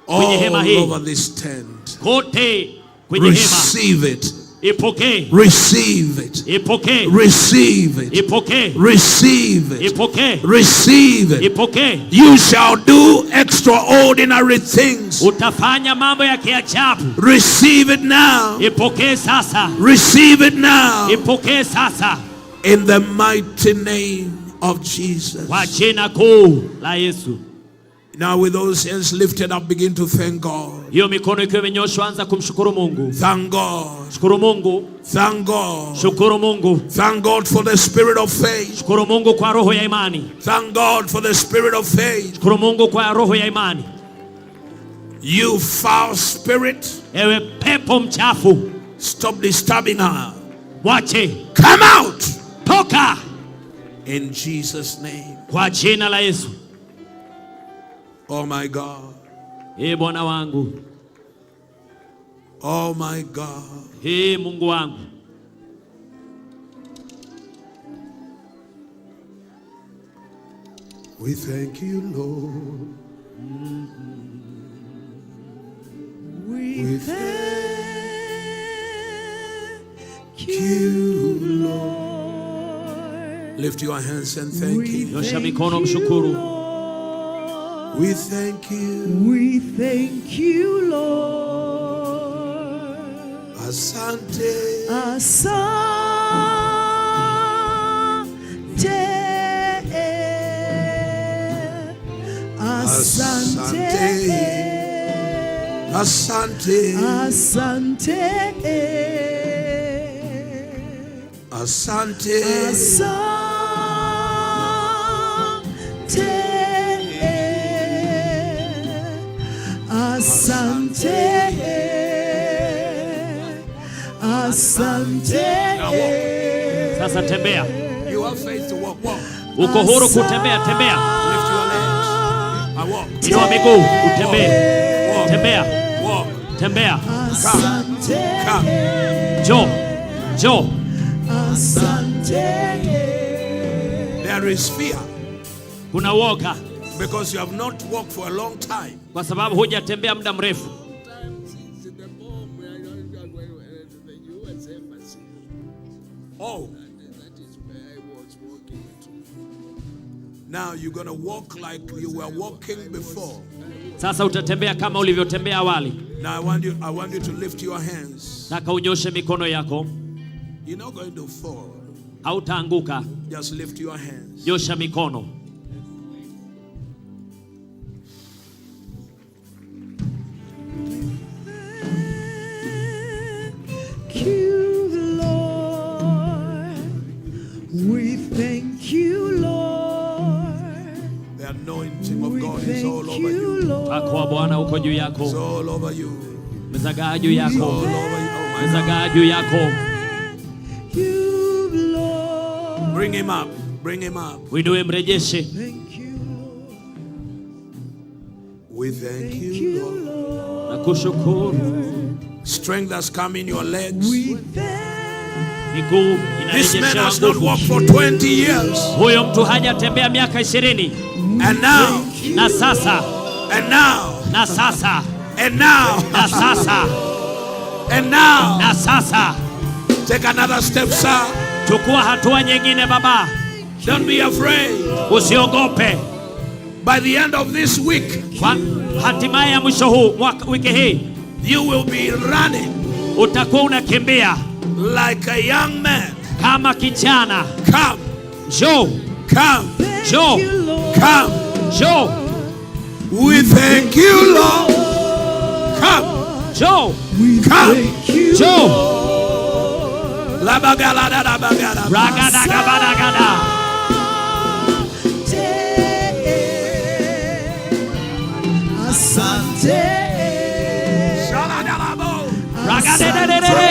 kwenye all hema hii, over this tent. kote kwenye hema. Receive it Ipokee. Receive it. Ipokee. Receive it. Ipokee. Receive it. Ipokee. Receive it. Ipokee. You shall do extraordinary things. Utafanya mambo ya kiajabu. Receive it now. Ipokee sasa. Receive it now. Ipokee sasa. In the mighty name of Jesus. Kwa jina kuu la Yesu. Now with those hands lifted up, begin to thank God. Hiyo mikono ikiwa imenyoshwa, anza kumshukuru Mungu. Thank God. Shukuru Mungu. Thank God. Shukuru Mungu. Thank God for the spirit of faith. Shukuru Mungu kwa roho ya imani. Thank God for the spirit of faith. Shukuru Mungu kwa roho ya imani. You foul spirit, Ewe pepo mchafu, stop disturbing her. wache. Come out. Toka. In Jesus' name. Kwa jina la Yesu. Oh my God. Bwana wangu. Oh my God. Mungu wangu. We thank you, Lord. We thank you, Lord. Lift your hands and thank Him. Nyosha mikono mshukuru. We thank you. We thank you, Lord. Asante. Asante. Asante. Asante. Asante. Asante. Asante. Asante. Sasa tembea. You have faith to walk. Walk. Uko huru kutembea, tembea. Lift your legs. I walk. Inua miguu, utembee. Walk. Tembea. Walk. Tembea. Asante. Come. Jo. Asante. There is fear Kuna woga because you have not walked for a long time. kwa sababu hujatembea muda mrefu. Oh. Now you're going to walk like you were walking before. Sasa utatembea kama ulivyotembea awali. Now I want you to lift your hands. Nataka unyoshe mikono yako. You're not going to fall. Hautaanguka. Just lift your hands. Nyosha mikono. We thank you, Lord. The anointing of God is all over you. Kwa Bwana uko juu yako. It's all over you. Mezagaa juu All yako. over you. Oh my Mezagaa juu yako. You, Lord. God. Bring him up. Bring him up. Uinue mrejeshe. Thank you, Lord. We thank Thank you, you, Lord. Lord. Strength has come in your legs. We thank Miguu This man inarejeshewa has not nguvu. walked for 20 years. Huyo mtu hajatembea miaka 20. And now, Na sasa, and now, na sasa, and now, na sasa, and now. na sasa. Take another step, sir. Chukua hatua nyingine baba. Don't be afraid. Usiogope. By the end of this week, Kwa hatimaye ya mwisho huu, wiki hii, you will be running utakuwa unakimbia like a young man. kama kijana. Come, Njoo, come, njoo, come. njoo, We thank you, Lord. Come, njoo, come. njoo. Labagala. Ragadagabadagada. Asante. Ragadededede.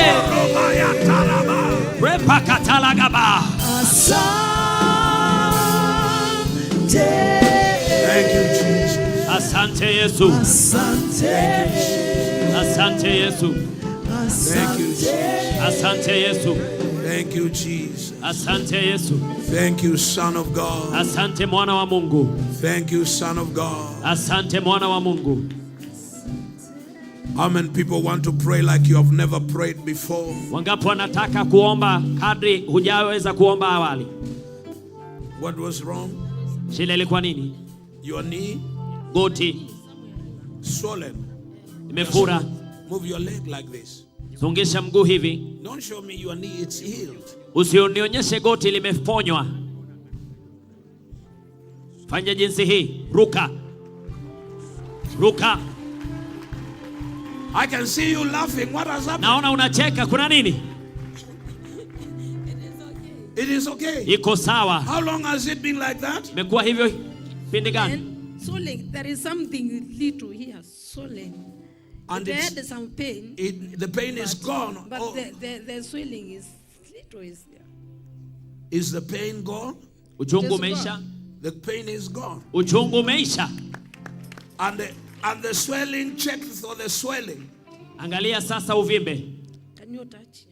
Repakatalagaba. Asante. Thank you, Jesus. Asante Yesu. Asante. Asante Yesu. Thank you, Jesus. Asante Yesu. Thank you, Jesus. Asante Yesu. Thank you, Son of God. Asante mwana wa Mungu. Thank you, Son of God. Asante mwana wa Mungu. How many people want to pray like you have never prayed before? Wangapi wanataka kuomba kadri hujaweza kuomba awali? What was wrong? Shida ilikuwa nini? Your knee Goti swollen. imefura. Move your leg like this. Songesha mguu hivi. Don't show me your knee, it's healed. Usionionyeshe goti limeponywa. Fanya jinsi hii. Ruka. Ruka. I can see you laughing. What has happened? Naona unacheka, kuna nini? It is okay. Iko sawa. How long has it been like that? Imekuwa hivyo pindi gani? And swelling, there is something little here, swelling. And They it's- had some pain. The pain is gone. But Oh, the swelling is little is there. is the pain gone? Uchungu Just umeisha? The pain is gone. Uchungu umeisha. And the swelling, check for the swelling. Angalia sasa uvimbe. Can you touch?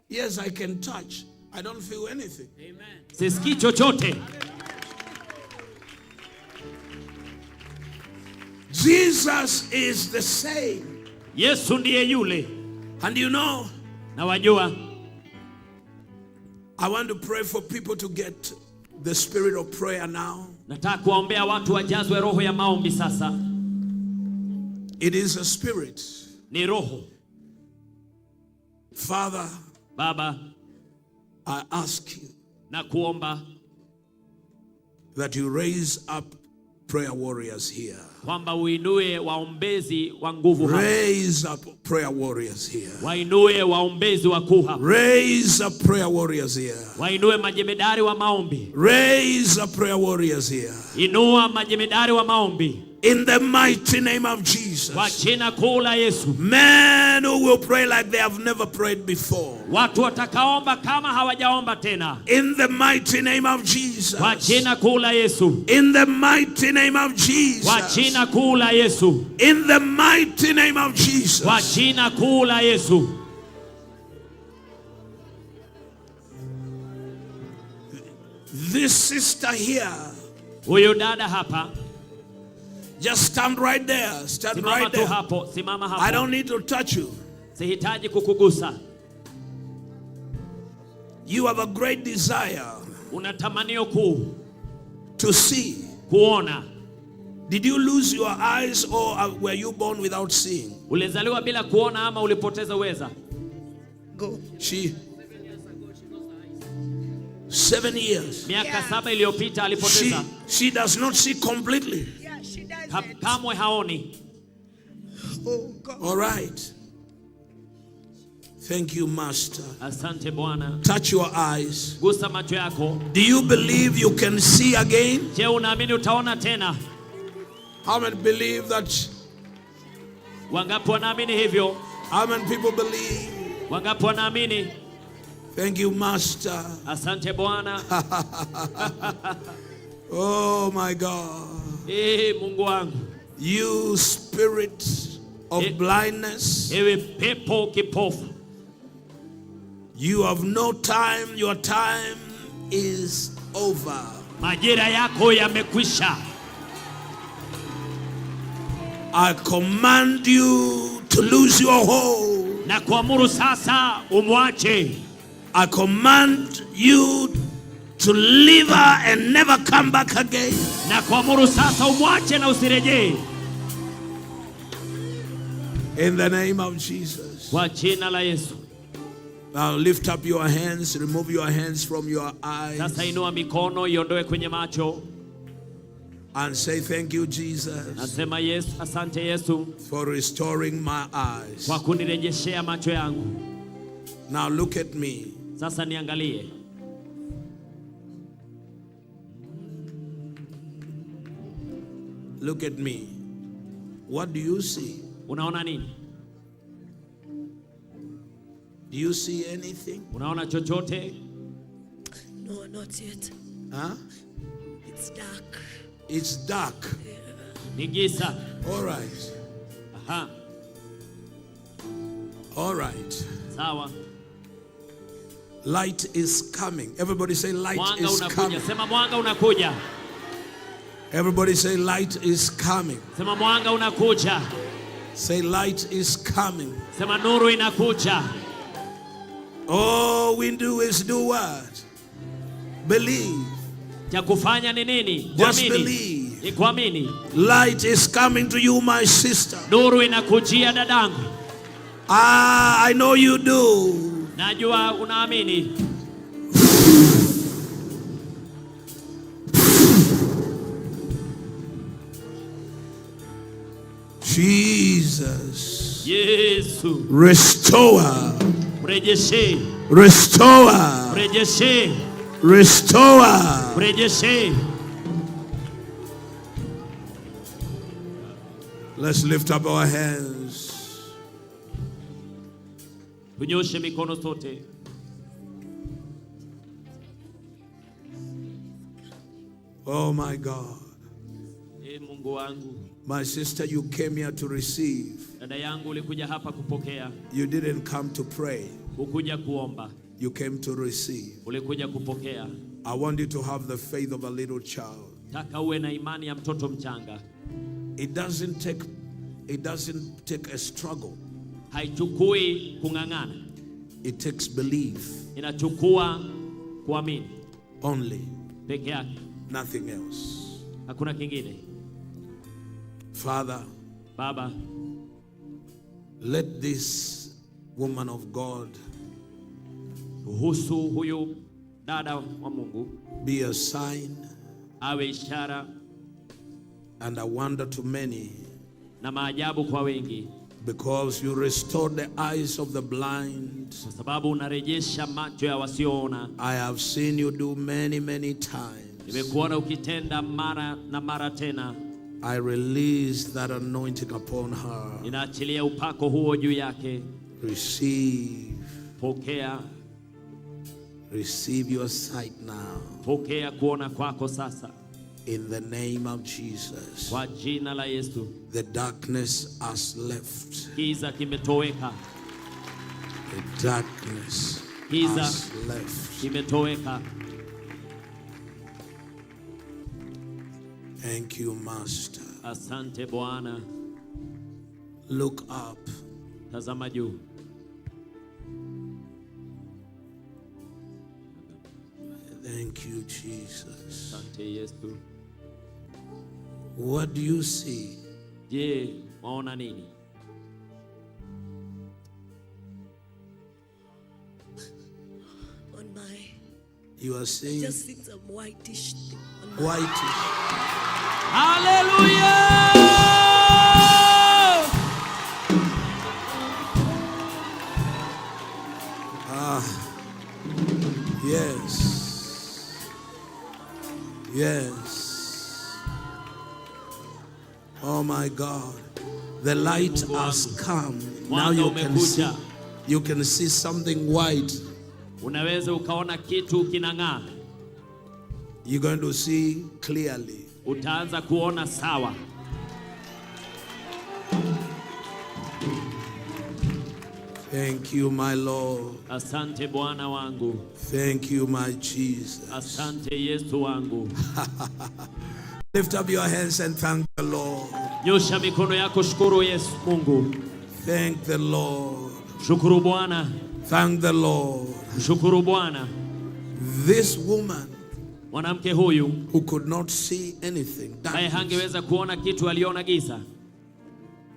Yes, I can touch. I don't feel anything. Sisikii chochote. Jesus is the same. Yesu ndiye yule. And you know, Na wajua, I want to pray for people to get the spirit of prayer now. nataka kuwaombea watu wajazwe roho ya maombi sasa. It is a spirit. Ni roho. Father, Baba, I ask you na kuomba that you raise up prayer warriors here. kwamba uinue waombezi wa nguvu hapa. Raise up prayer warriors here. Wainue waombezi wakuu hapa. Raise up prayer warriors here. Wainue majemedari wa maombi. Raise up prayer warriors here. Inua majemedari wa maombi. In the mighty name of Kwa Jesus. jina kuu la Yesu. Men who will pray like they have never prayed before. Watu watakaomba kama hawajaomba tena. In the mighty name of Jesus. Kwa jina kuu la Yesu. In the mighty name of Kwa Jesus. jina kuu la Yesu. In the mighty name of Kwa Jesus. jina kuu la Yesu. This sister here, Huyu dada hapa. just stand right there. Stand Simama right tu there. hapo. Simama I hapo. don't need to touch you. Sihitaji kukugusa. You have a great desire Una tamanio kuu to see. kuona. Did you lose your eyes or were you born without seeing? Ulizaliwa bila kuona ama ulipoteza uweza? Go. She 7 years. Miaka 7 iliyopita alipoteza. She does not see completely. Yeah, she does. Kamwe haoni. Oh God. All right. Thank you, Master. Asante Bwana. Touch your eyes. Gusa macho yako. Do you believe you can see again? Je, unaamini utaona tena? How many believe that? Wangapi wanaamini hivyo? How many people believe? Wangapi wanaamini? Thank you, Master. Asante Bwana. Oh my God. Mungu wangu. You spirit of blindness. Ewe pepo kipofu. You have no time. Your time is over. Majira yako yamekwisha. I command you to lose your hold. Na kuamuru sasa umwache. I command you to leave her and never come back again. Na kuamuru sasa umwache na usirejee. In the name of Jesus. Kwa jina la Yesu. Now lift up your hands. Remove your hands from your eyes. Sasa inua mikono iondoe kwenye macho. And say thank you, Jesus, Nasema Yesu, asante Yesu for restoring my eyes. kwa kunirejeshea macho yangu. Now look at me. Sasa niangalie. Look at me. What do you see? Unaona nini? Do you see anything? Unaona chochote? No, not yet. Huh? It's dark. It's dark. Ni giza. All right. Aha. All right. Sawa. Light is coming. Everybody say light Mwanga is unakuja. coming. Sema mwanga unakuja. Everybody say light is coming. Sema mwanga unakuja. Say, light is coming. Sema nuru inakuja. All we do is do what? Believe. Cha kufanya ni nini? Just Kuamini. believe. Ni kuamini. Light is coming to you, my sister. Nuru inakujia dadangu. I know you do. Najua unaamini. Jesus. Yesu. Restore. Rejeshe. Restore. Rejeshe. Restore. Rejeshe. Let's lift up our hands. Tunyoshe mikono sote. Oh my God. Mungu wangu. My sister, you came here to receive. Dada yangu ulikuja hapa kupokea. You didn't come to pray. Ukuja kuomba. You came to receive. Ulikuja kupokea. I want you to have the faith of a little child. Taka uwe na imani ya mtoto mchanga. It doesn't take a struggle. Haichukui kung'ang'ana. It takes belief. Inachukua kuamini. Only. Peke yake. Nothing else. Hakuna kingine. Father, Baba, let this woman of God kuhusu huyu dada wa Mungu be a sign awe ishara and a wonder to many, na maajabu kwa wengi, because you restored the eyes of the blind. kwa sababu unarejesha macho ya wasioona. I have seen you do many times. Nimekuona ukitenda mara na mara tena. I release that anointing upon her. Ninaachilia upako huo juu yake. Receive. Pokea. Receive your sight now. Pokea kuona kwako sasa. In the name of Jesus. Kwa jina la Yesu. The darkness has left. Giza kimetoweka. The darkness has left. Kimetoweka. Thank you, Master. Asante Bwana. Look up. Tazama juu. Thank you, Jesus. Asante Yesu. What do you see? Je, waona nini? On my, You are seeing just seeing some whitish thing on my whitish. Hallelujah! Yes. Yes. Oh my God. The light has come. Now you can see something white. Unaweza ukaona kitu kinang'aa. You're going to see clearly. Utaanza kuona sawa. Thank you, my Lord. Asante Bwana wangu. Thank you, my Jesus. Asante Yesu wangu. Lift up your hands and thank the Lord. Nyosha mikono yako, shukuru Yesu Mungu. Thank the Lord. Shukuru Bwana. Thank the Lord. Shukuru Bwana. This woman Mwanamke huyu who could not see anything, naye hangeweza kuona kitu, aliona giza.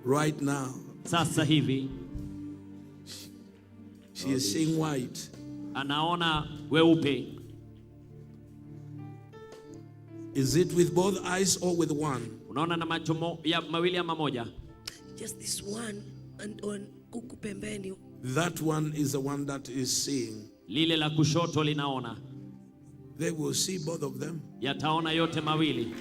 Right now, Sasa hivi she is seeing white. anaona weupe. Is it with both eyes or with one? Unaona na macho mawili ama moja? just this one and on huku pembeni. That one is the one that is seeing. Lile la kushoto linaona. They will see both of them. Yataona yote mawili.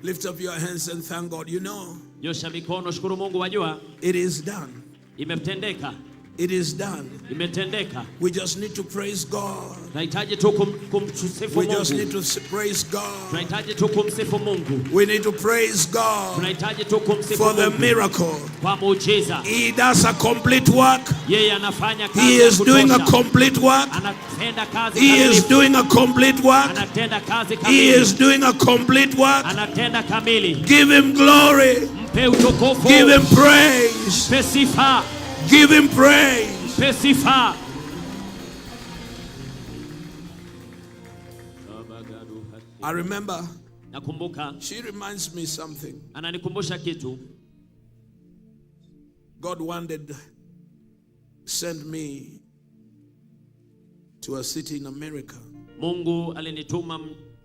Lift up your hands and thank God. You know, Nyosha mikono, shukuru Mungu. Wajua it is done. imetendeka. It is done. Imetendeka. We just need to praise God. Tunahitaji tu kumsifu We just need Mungu. to praise God. Tunahitaji tu kumsifu Mungu. We need to praise God Tunahitaji tu kumsifu for the Mungu miracle. kwa muujiza. He does a complete work. Yeye anafanya kazi He ya is doing a kutosha. complete work. Anatenda kazi He is kamilifu. doing a complete work. Anatenda kazi He is kamili. doing a complete work. Anatenda kamili. Give him glory. Mpe utukufu. Give him praise. Mpe sifa. Give him praise. Mpe sifa. I remember, Nakumbuka, she reminds me something. ananikumbusha kitu. God wanted to send me to a city in America. Mungu alinituma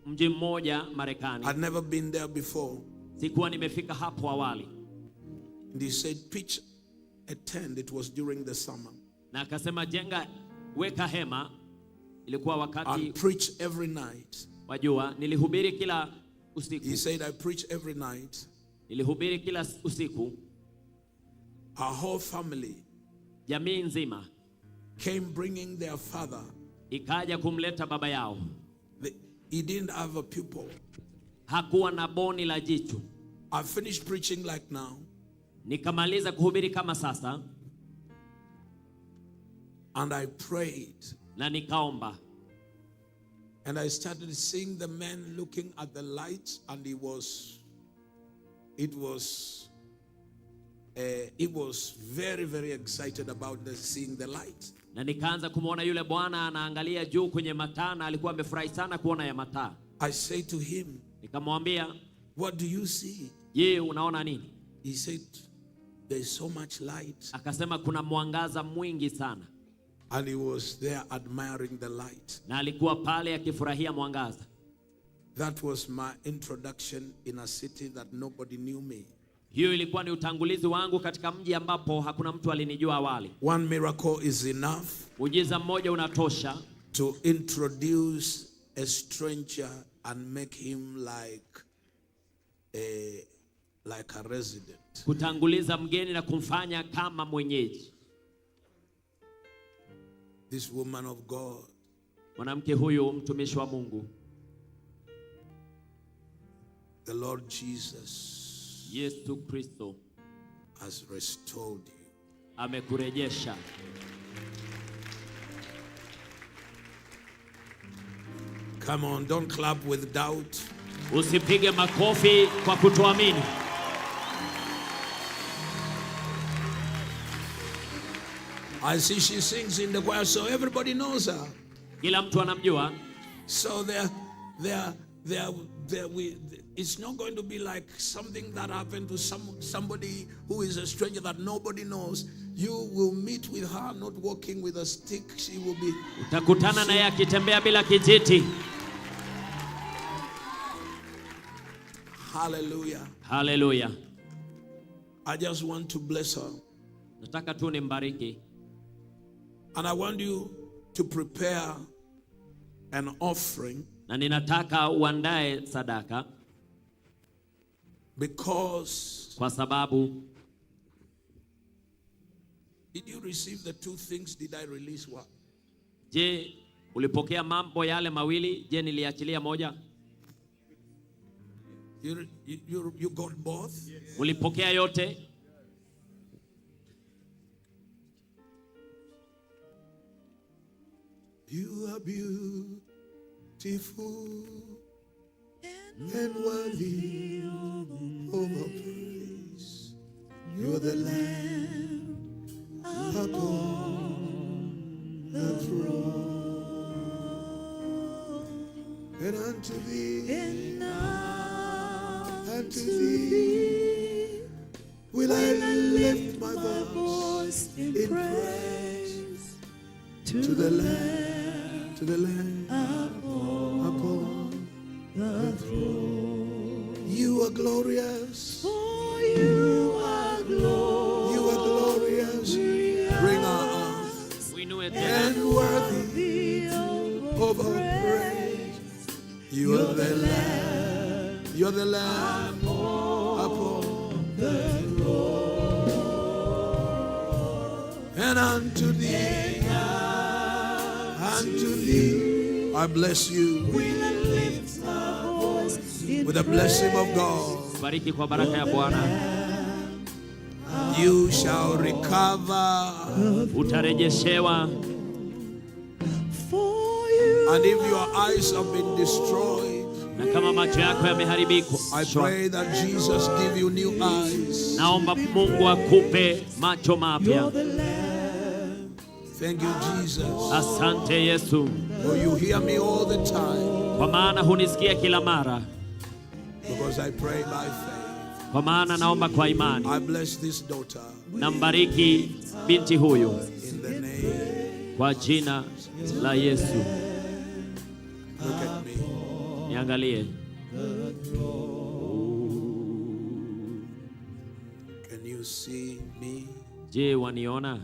mji mmoja Marekani. I'd never been there before. Sikuwa nimefika hapo awali. And he said, pitch a tent. It was during the summer. Na akasema jenga, weka hema. Ilikuwa wakati And preach every night. wajua, nilihubiri kila usiku. He said, I preach every night. Nilihubiri kila usiku. Our whole family Jamii nzima came bringing their father. ikaja kumleta baba yao. He didn't have a pupil. Hakuwa na boni la jicho. I finished preaching like now. Nikamaliza kuhubiri kama sasa. And I prayed. Na nikaomba. And I started seeing the man looking at the light, and he was very, very excited about seeing the light. Na nikaanza kumuona yule bwana anaangalia juu kwenye mataa, na alikuwa amefurahi sana kuona ya mataa. I said to him, Nikamwambia, what do you see? je, unaona nini? He said, there is so much light. Akasema kuna mwangaza mwingi sana. And he was there admiring the light. Na alikuwa pale akifurahia mwangaza. That was my introduction in a city that nobody knew me. Hiyo ilikuwa ni utangulizi wangu katika mji ambapo hakuna mtu alinijua awali. One miracle is enough Muujiza mmoja unatosha to introduce a stranger and make him like a resident. kutanguliza mgeni na kumfanya kama mwenyeji. This woman of God, Mwanamke huyu mtumishi wa Mungu, the Lord Jesus, Yesu Kristo, has restored you. amekurejesha. Come on, don't clap with doubt. Usipige makofi kwa kutoamini. I see she sings in the choir, so everybody knows her. Kila mtu anamjua. So it's not going to be like something that happened to somebody who is a stranger that nobody knows. You will meet with her not walking with a stick. She will be. Utakutana naye akitembea bila kijiti. Hallelujah. Hallelujah. I just want to bless her. Nataka tu nimbariki. And I want you to prepare an offering. Na ninataka uandae sadaka. Because Kwa sababu, did you receive the two things? Did I release one? je, ulipokea mambo yale mawili? Je, niliachilia moja? You got both? Ulipokea yote? You are beautiful and worthy of our praise. You're the Lamb upon the throne. And unto thee will I lift my voice in praise to the Lamb, upon the throne. You are glorious. You are glorious. Bring our arms. Uinue tena. And worthy of our praise. You are the Lamb. You are the Lamb upon the throne. and unto thee, I bless you with the blessing of God. Bariki kwa baraka ya Bwana. You shall recover. Utarejeshewa. And if your eyes have been destroyed, Na kama macho yako yameharibika, I pray that Jesus give you new eyes. naomba Mungu akupe macho mapya. Thank you, Jesus. Asante Yesu. For you hear me all the time. Kwa maana hunisikia kila mara. Because I pray by faith. Kwa maana naomba kwa imani. I bless this daughter. Nambariki binti huyu In the name. kwa jina la Yesu. Look at me. Niangalie. Can you see me? Je, waniona?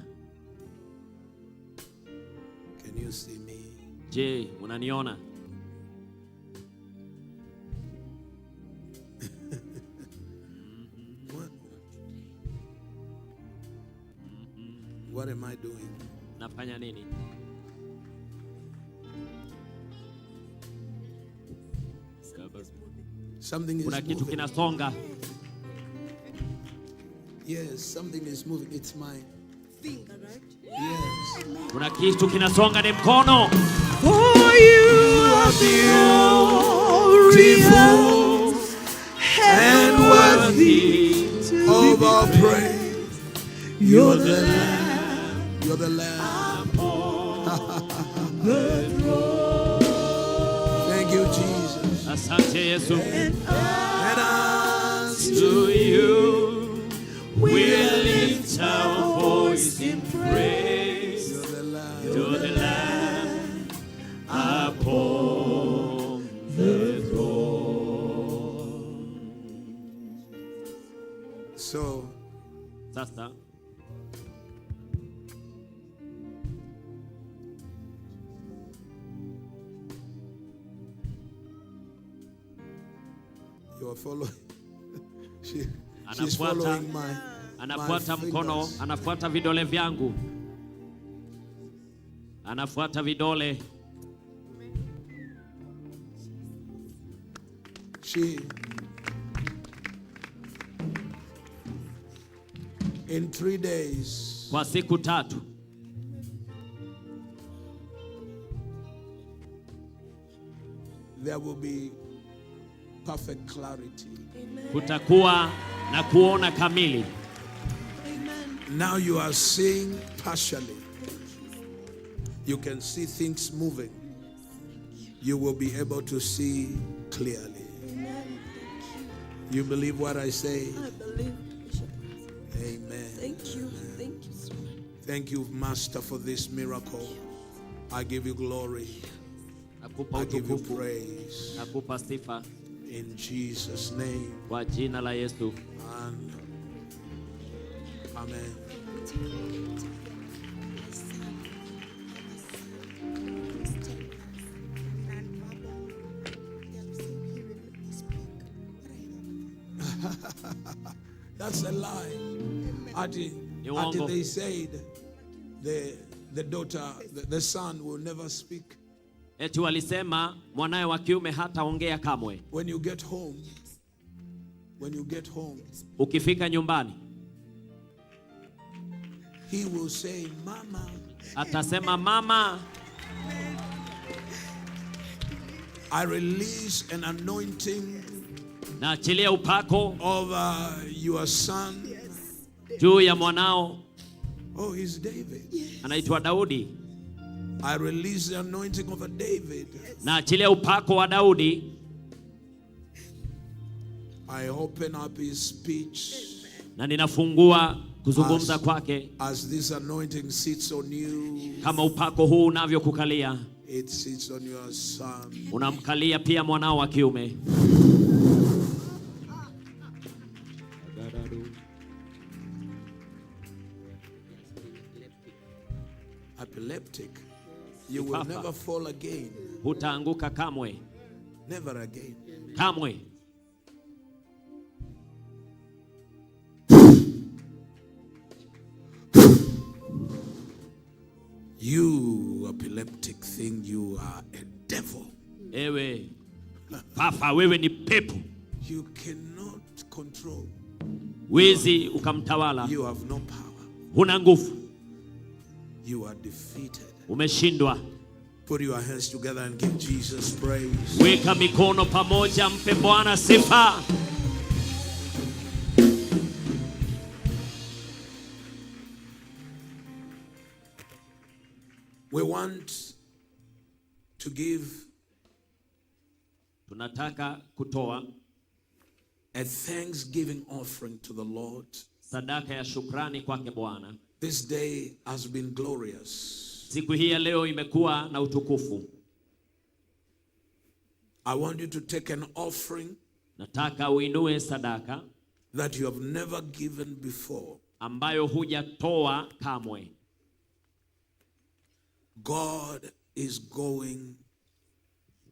Can you see me? Je, unaniona? What am I doing? Nafanya nini? Something is Kuna kitu moving. kinasonga. Yes, something is moving. It's mine. Finger, right? Yes. Kuna kitu kinasonga, ni mkono. For you are beautiful and worthy Of our praise. You're the Lamb. You're the Lamb. Thank you, Jesus. Asante Yesu. And us To you we lift our voice in praise. you're the Lamb. To the Lamb upon the throne. So, Sasa you are following. She's Anafuata. following my anafuata mkono, fingers. anafuata vidole vyangu, anafuata vidole. She, in 3 days, Kwa siku 3 there will be perfect clarity. kutakuwa na kuona kamili. Now you are seeing partially. You can see things moving. You will be able to see clearly. You believe what I say? I believe, Bishop. Amen. Thank you. Thank you so much. Thank you, Master, for this miracle. I give you glory. Nakupa I give you utukufu, praise. nakupa sifa In Jesus' name. kwa jina la Yesu. And amen. That's a lie. Ati uongo. they said the daughter, the son will never speak. Eti walisema mwanaye wa kiume hataongea kamwe. When you get home, Ukifika nyumbani he will say, Mama, atasema mama, I release an anointing na achilia upako over your son. juu ya mwanao, Oh, he's David. anaitwa Daudi. I release the anointing over David. Na achilia upako wa Daudi. I open up his speech Na ninafungua kuzungumza kwake. as this anointing sits on you. Kama upako huu unavyokukalia, It sits on your son. unamkalia pia mwanao wa kiume. Epileptic. You will Kifafa. never fall again. Hutaanguka kamwe, Never again. kamwe. You epileptic thing, you are a devil. Ewe papa, wewe ni pepo. You cannot control. Wezi ukamtawala. You have no power. Huna nguvu. You are defeated. Umeshindwa. Put your hands together and give Jesus praise. Weka mikono pamoja, mpe Bwana sifa. We want to give, tunataka kutoa a thanksgiving offering to the Lord. Sadaka ya shukrani kwake Bwana. This day has been glorious. Siku hii ya leo imekuwa na utukufu. I want you to take an offering Nataka uinue sadaka that you have never given before. ambayo hujatoa kamwe. God is going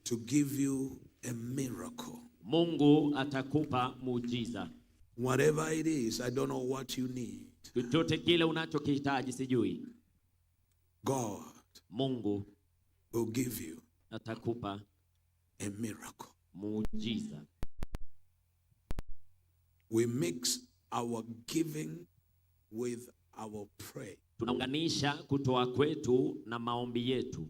to give you a miracle. Mungu atakupa muujiza. Whatever it is, I don't know what you need. Chochote kile unachokihitaji sijui. God Mungu will give you atakupa a miracle. muujiza. We mix our giving with our prayer. Tunaunganisha kutoa kwetu na maombi yetu.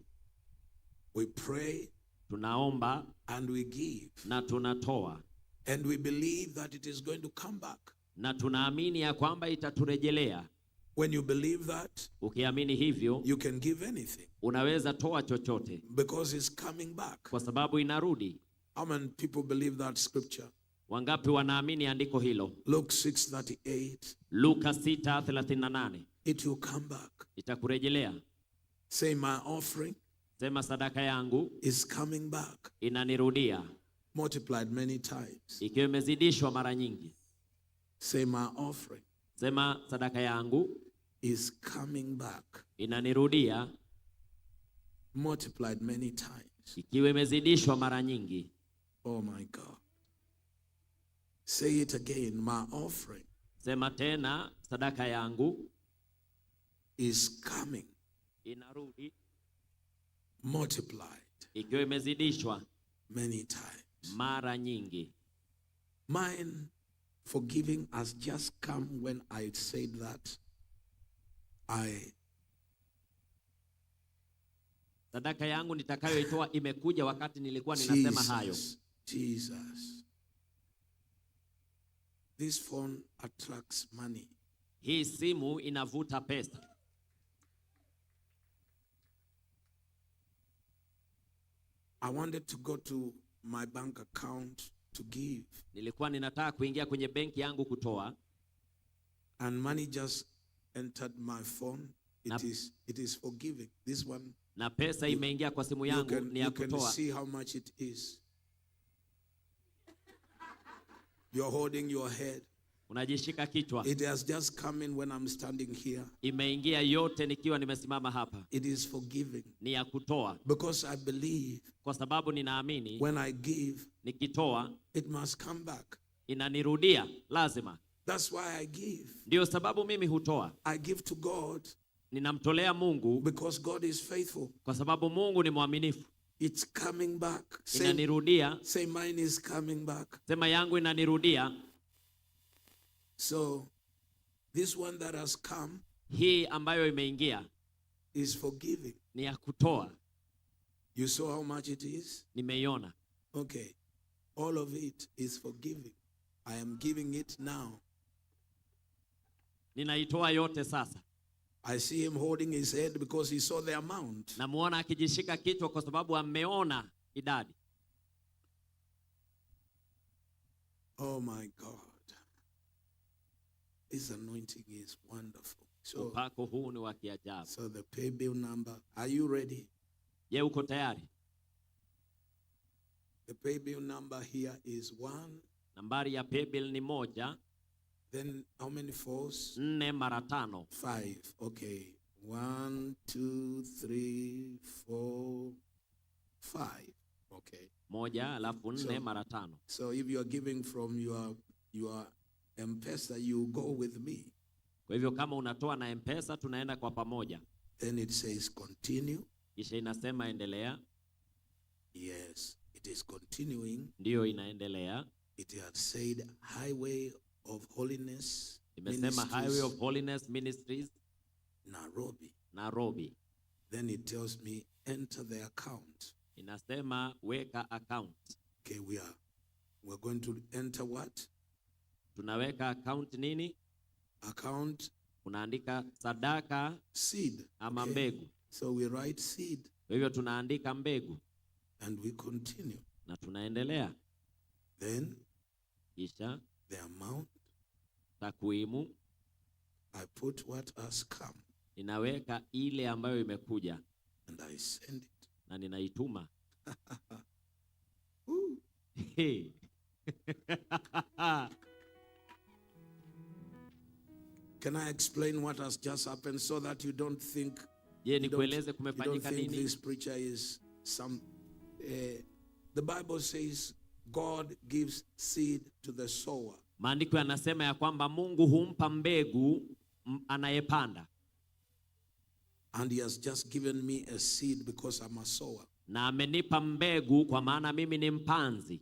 We pray, tunaomba and we give, na tunatoa, and we believe that it is going to come back. na tunaamini ya kwamba itaturejelea. When you believe that, ukiamini hivyo, you can give anything, unaweza toa chochote, because it's coming back. kwa sababu inarudi. How many people believe that scripture? Wangapi wanaamini andiko hilo? Luke 6:38. Luka 6:38. It will come back. Itakurejelea. Say, my offering, sema sadaka yangu is coming back, inanirudia, multiplied many times. ikiwa imezidishwa mara nyingi. Say, my offering, sema sadaka yangu is coming back, inanirudia, multiplied many times. ikiwa imezidishwa mara nyingi. Oh my God. Say it again. My offering, sema tena, sadaka yangu is coming, inarudi, multiplied ikiwa imezidishwa many times. mara nyingi. Mine forgiving has just come when I said that. Sadaka yangu nitakayoitoa imekuja wakati nilikuwa ninasema hayo. Jesus. This phone attracts money. Hii simu inavuta pesa. I wanted to go to my bank account to give. Nilikuwa ninataka kuingia kwenye benki yangu kutoa. And money just entered my phone. It is forgiving. This one. Na pesa imeingia kwa simu yangu ni ya kutoa. You can see how much it is. You're holding your head. Unajishika kichwa. It has just come in when I'm standing here. Imeingia yote nikiwa nimesimama hapa. It is forgiving. Ni ya kutoa. Because I believe. Kwa sababu ninaamini. When I give. Nikitoa. It must come back. Inanirudia lazima. That's why I give. Ndio sababu mimi hutoa. I give to God. Ninamtolea Mungu. Because God is faithful. Kwa sababu Mungu ni mwaminifu. It's coming back. Inanirudia. Say mine is coming back. Sema yangu inanirudia. So this one that has come, hii ambayo imeingia, is forgiving. Ni ya kutoa. You saw how much it is? Nimeiona. Okay. All of it is forgiving. I am giving it now. Ninaitoa yote sasa. I see him holding his head because he saw the amount. Namuona akijishika kichwa kwa sababu ameona idadi. Oh my God. This anointing is wonderful. So, upako huu ni wa kiajabu. So the pay bill number, are you ready? Je, uko tayari? The pay bill number here is 1. Nambari ya pay bill ni 1. Then how many fours? 4 mara 5. 5. Okay. 1, 2, 3, 4, 5. Okay. 1 alafu 4 mara 5. So if you are giving from your M-Pesa, you go with me. Kwa hivyo kama unatoa na M-Pesa tunaenda kwa pamoja. Then it says continue. Kisha inasema endelea. Yes, it is continuing. Ndiyo, inaendelea. It had said Highway of Holiness Imesema Highway of Holiness Ministries, Nairobi. Then it tells me enter the account. Inasema weka account. Okay, we're going to enter what? Tunaweka account nini? Account. Unaandika sadaka, seed, ama mbegu. So we write seed. Kwa hivyo tunaandika mbegu. And we continue. Na tunaendelea. Then kisha the amount, takwimu, I put what has come. Ninaweka ile ambayo imekuja. And I send it. Na ninaituma. Can I explain what has just happened so that you don't think this preacher is some... the Bible says God gives seed to the sower. Maandiko yanasema ya kwamba Mungu humpa mbegu anayepanda. And he has just given me a seed because I'm a sower. Na amenipa mbegu kwa maana mimi ni mpanzi.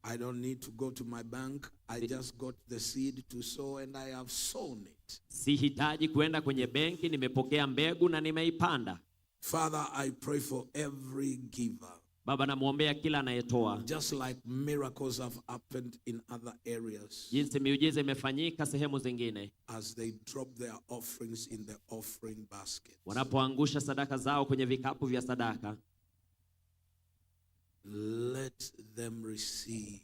I don't need to go to my bank. I just got the seed to sow and I have sown it. Sihitaji kuenda kwenye benki, nimepokea mbegu na nimeipanda. Father, I pray for every giver. Baba, namuombea kila anayetoa. Just like miracles have happened in other areas. Jinsi miujiza imefanyika sehemu zingine. As they drop their offerings in the offering basket. Wanapoangusha sadaka zao kwenye vikapu vya sadaka. Let them receive.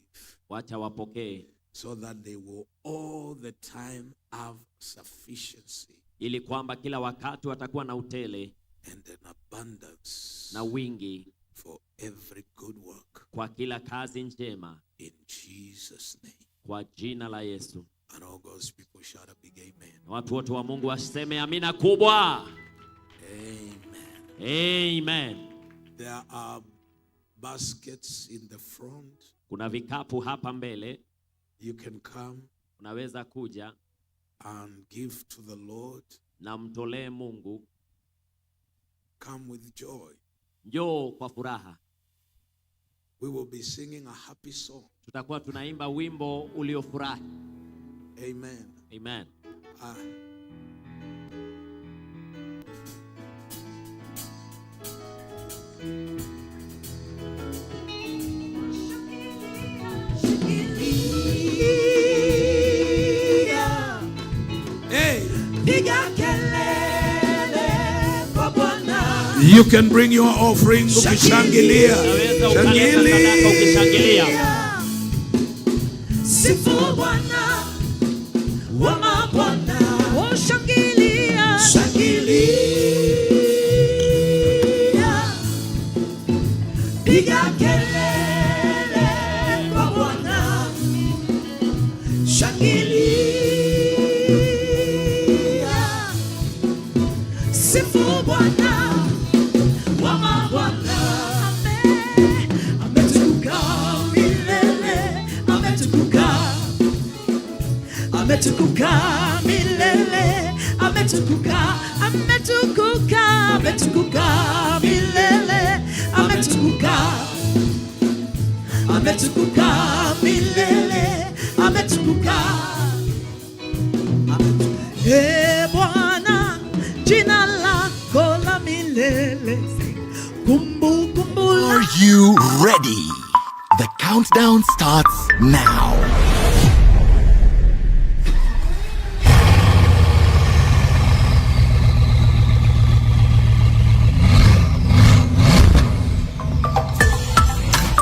Wacha wapokee. So that they will all the time have sufficiency. Ili kwamba kila wakati watakuwa na utele. And an abundance. Na wingi. For every good work. Kwa kila kazi njema. In Jesus' name. Kwa jina la Yesu. And all God's people shout a big amen. Watu wote wa Mungu waseme amina kubwa. Amen. Amen. There are baskets in the front. Kuna vikapu hapa mbele. You can come. Unaweza kuja. And give to the Lord. Na mtolee Mungu. Come with joy. Njoo kwa furaha. We will be singing a happy song. Tutakuwa tunaimba wimbo uliofurahi. Amen. Amen. You can bring your offering. Ukishangilia. Sifu Bwana wa mabwana. Oh, shangilia. Piga kelele kwa Bwana. Shangilia. Sifu Bwana. Ametukuka milele, ametukuka milele, ametukuka milele, ametukuka. Bwana, jina lako la milele, kumbukumbu. Are you ready? The countdown starts now.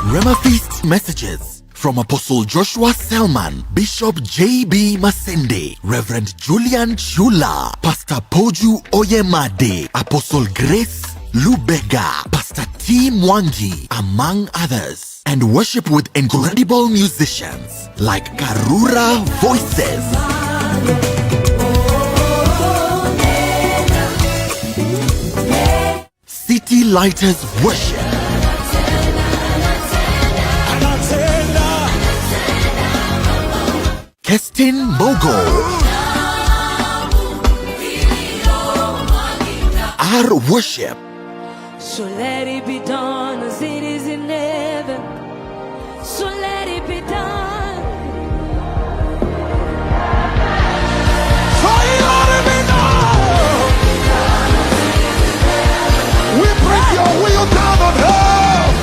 Rema Feast messages from Apostle Joshua Selman, Bishop J.B. Masende, Reverend Julian Chula, Pastor Poju Oyemade, Apostle Grace Lubega, Pastor T. Mwangi, among others, and worship with incredible musicians like Karura Voices, City Lighters Worship, Kestin Mogo, our worship. So let it be done as it is in heaven. So let it be done. So let it be done. We bring your will down on earth.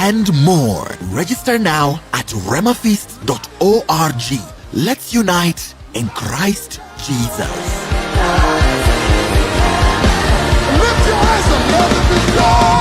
And more. Register now at remafeast.org. Let's unite in Christ Jesus. Lift your eyes and let it be done.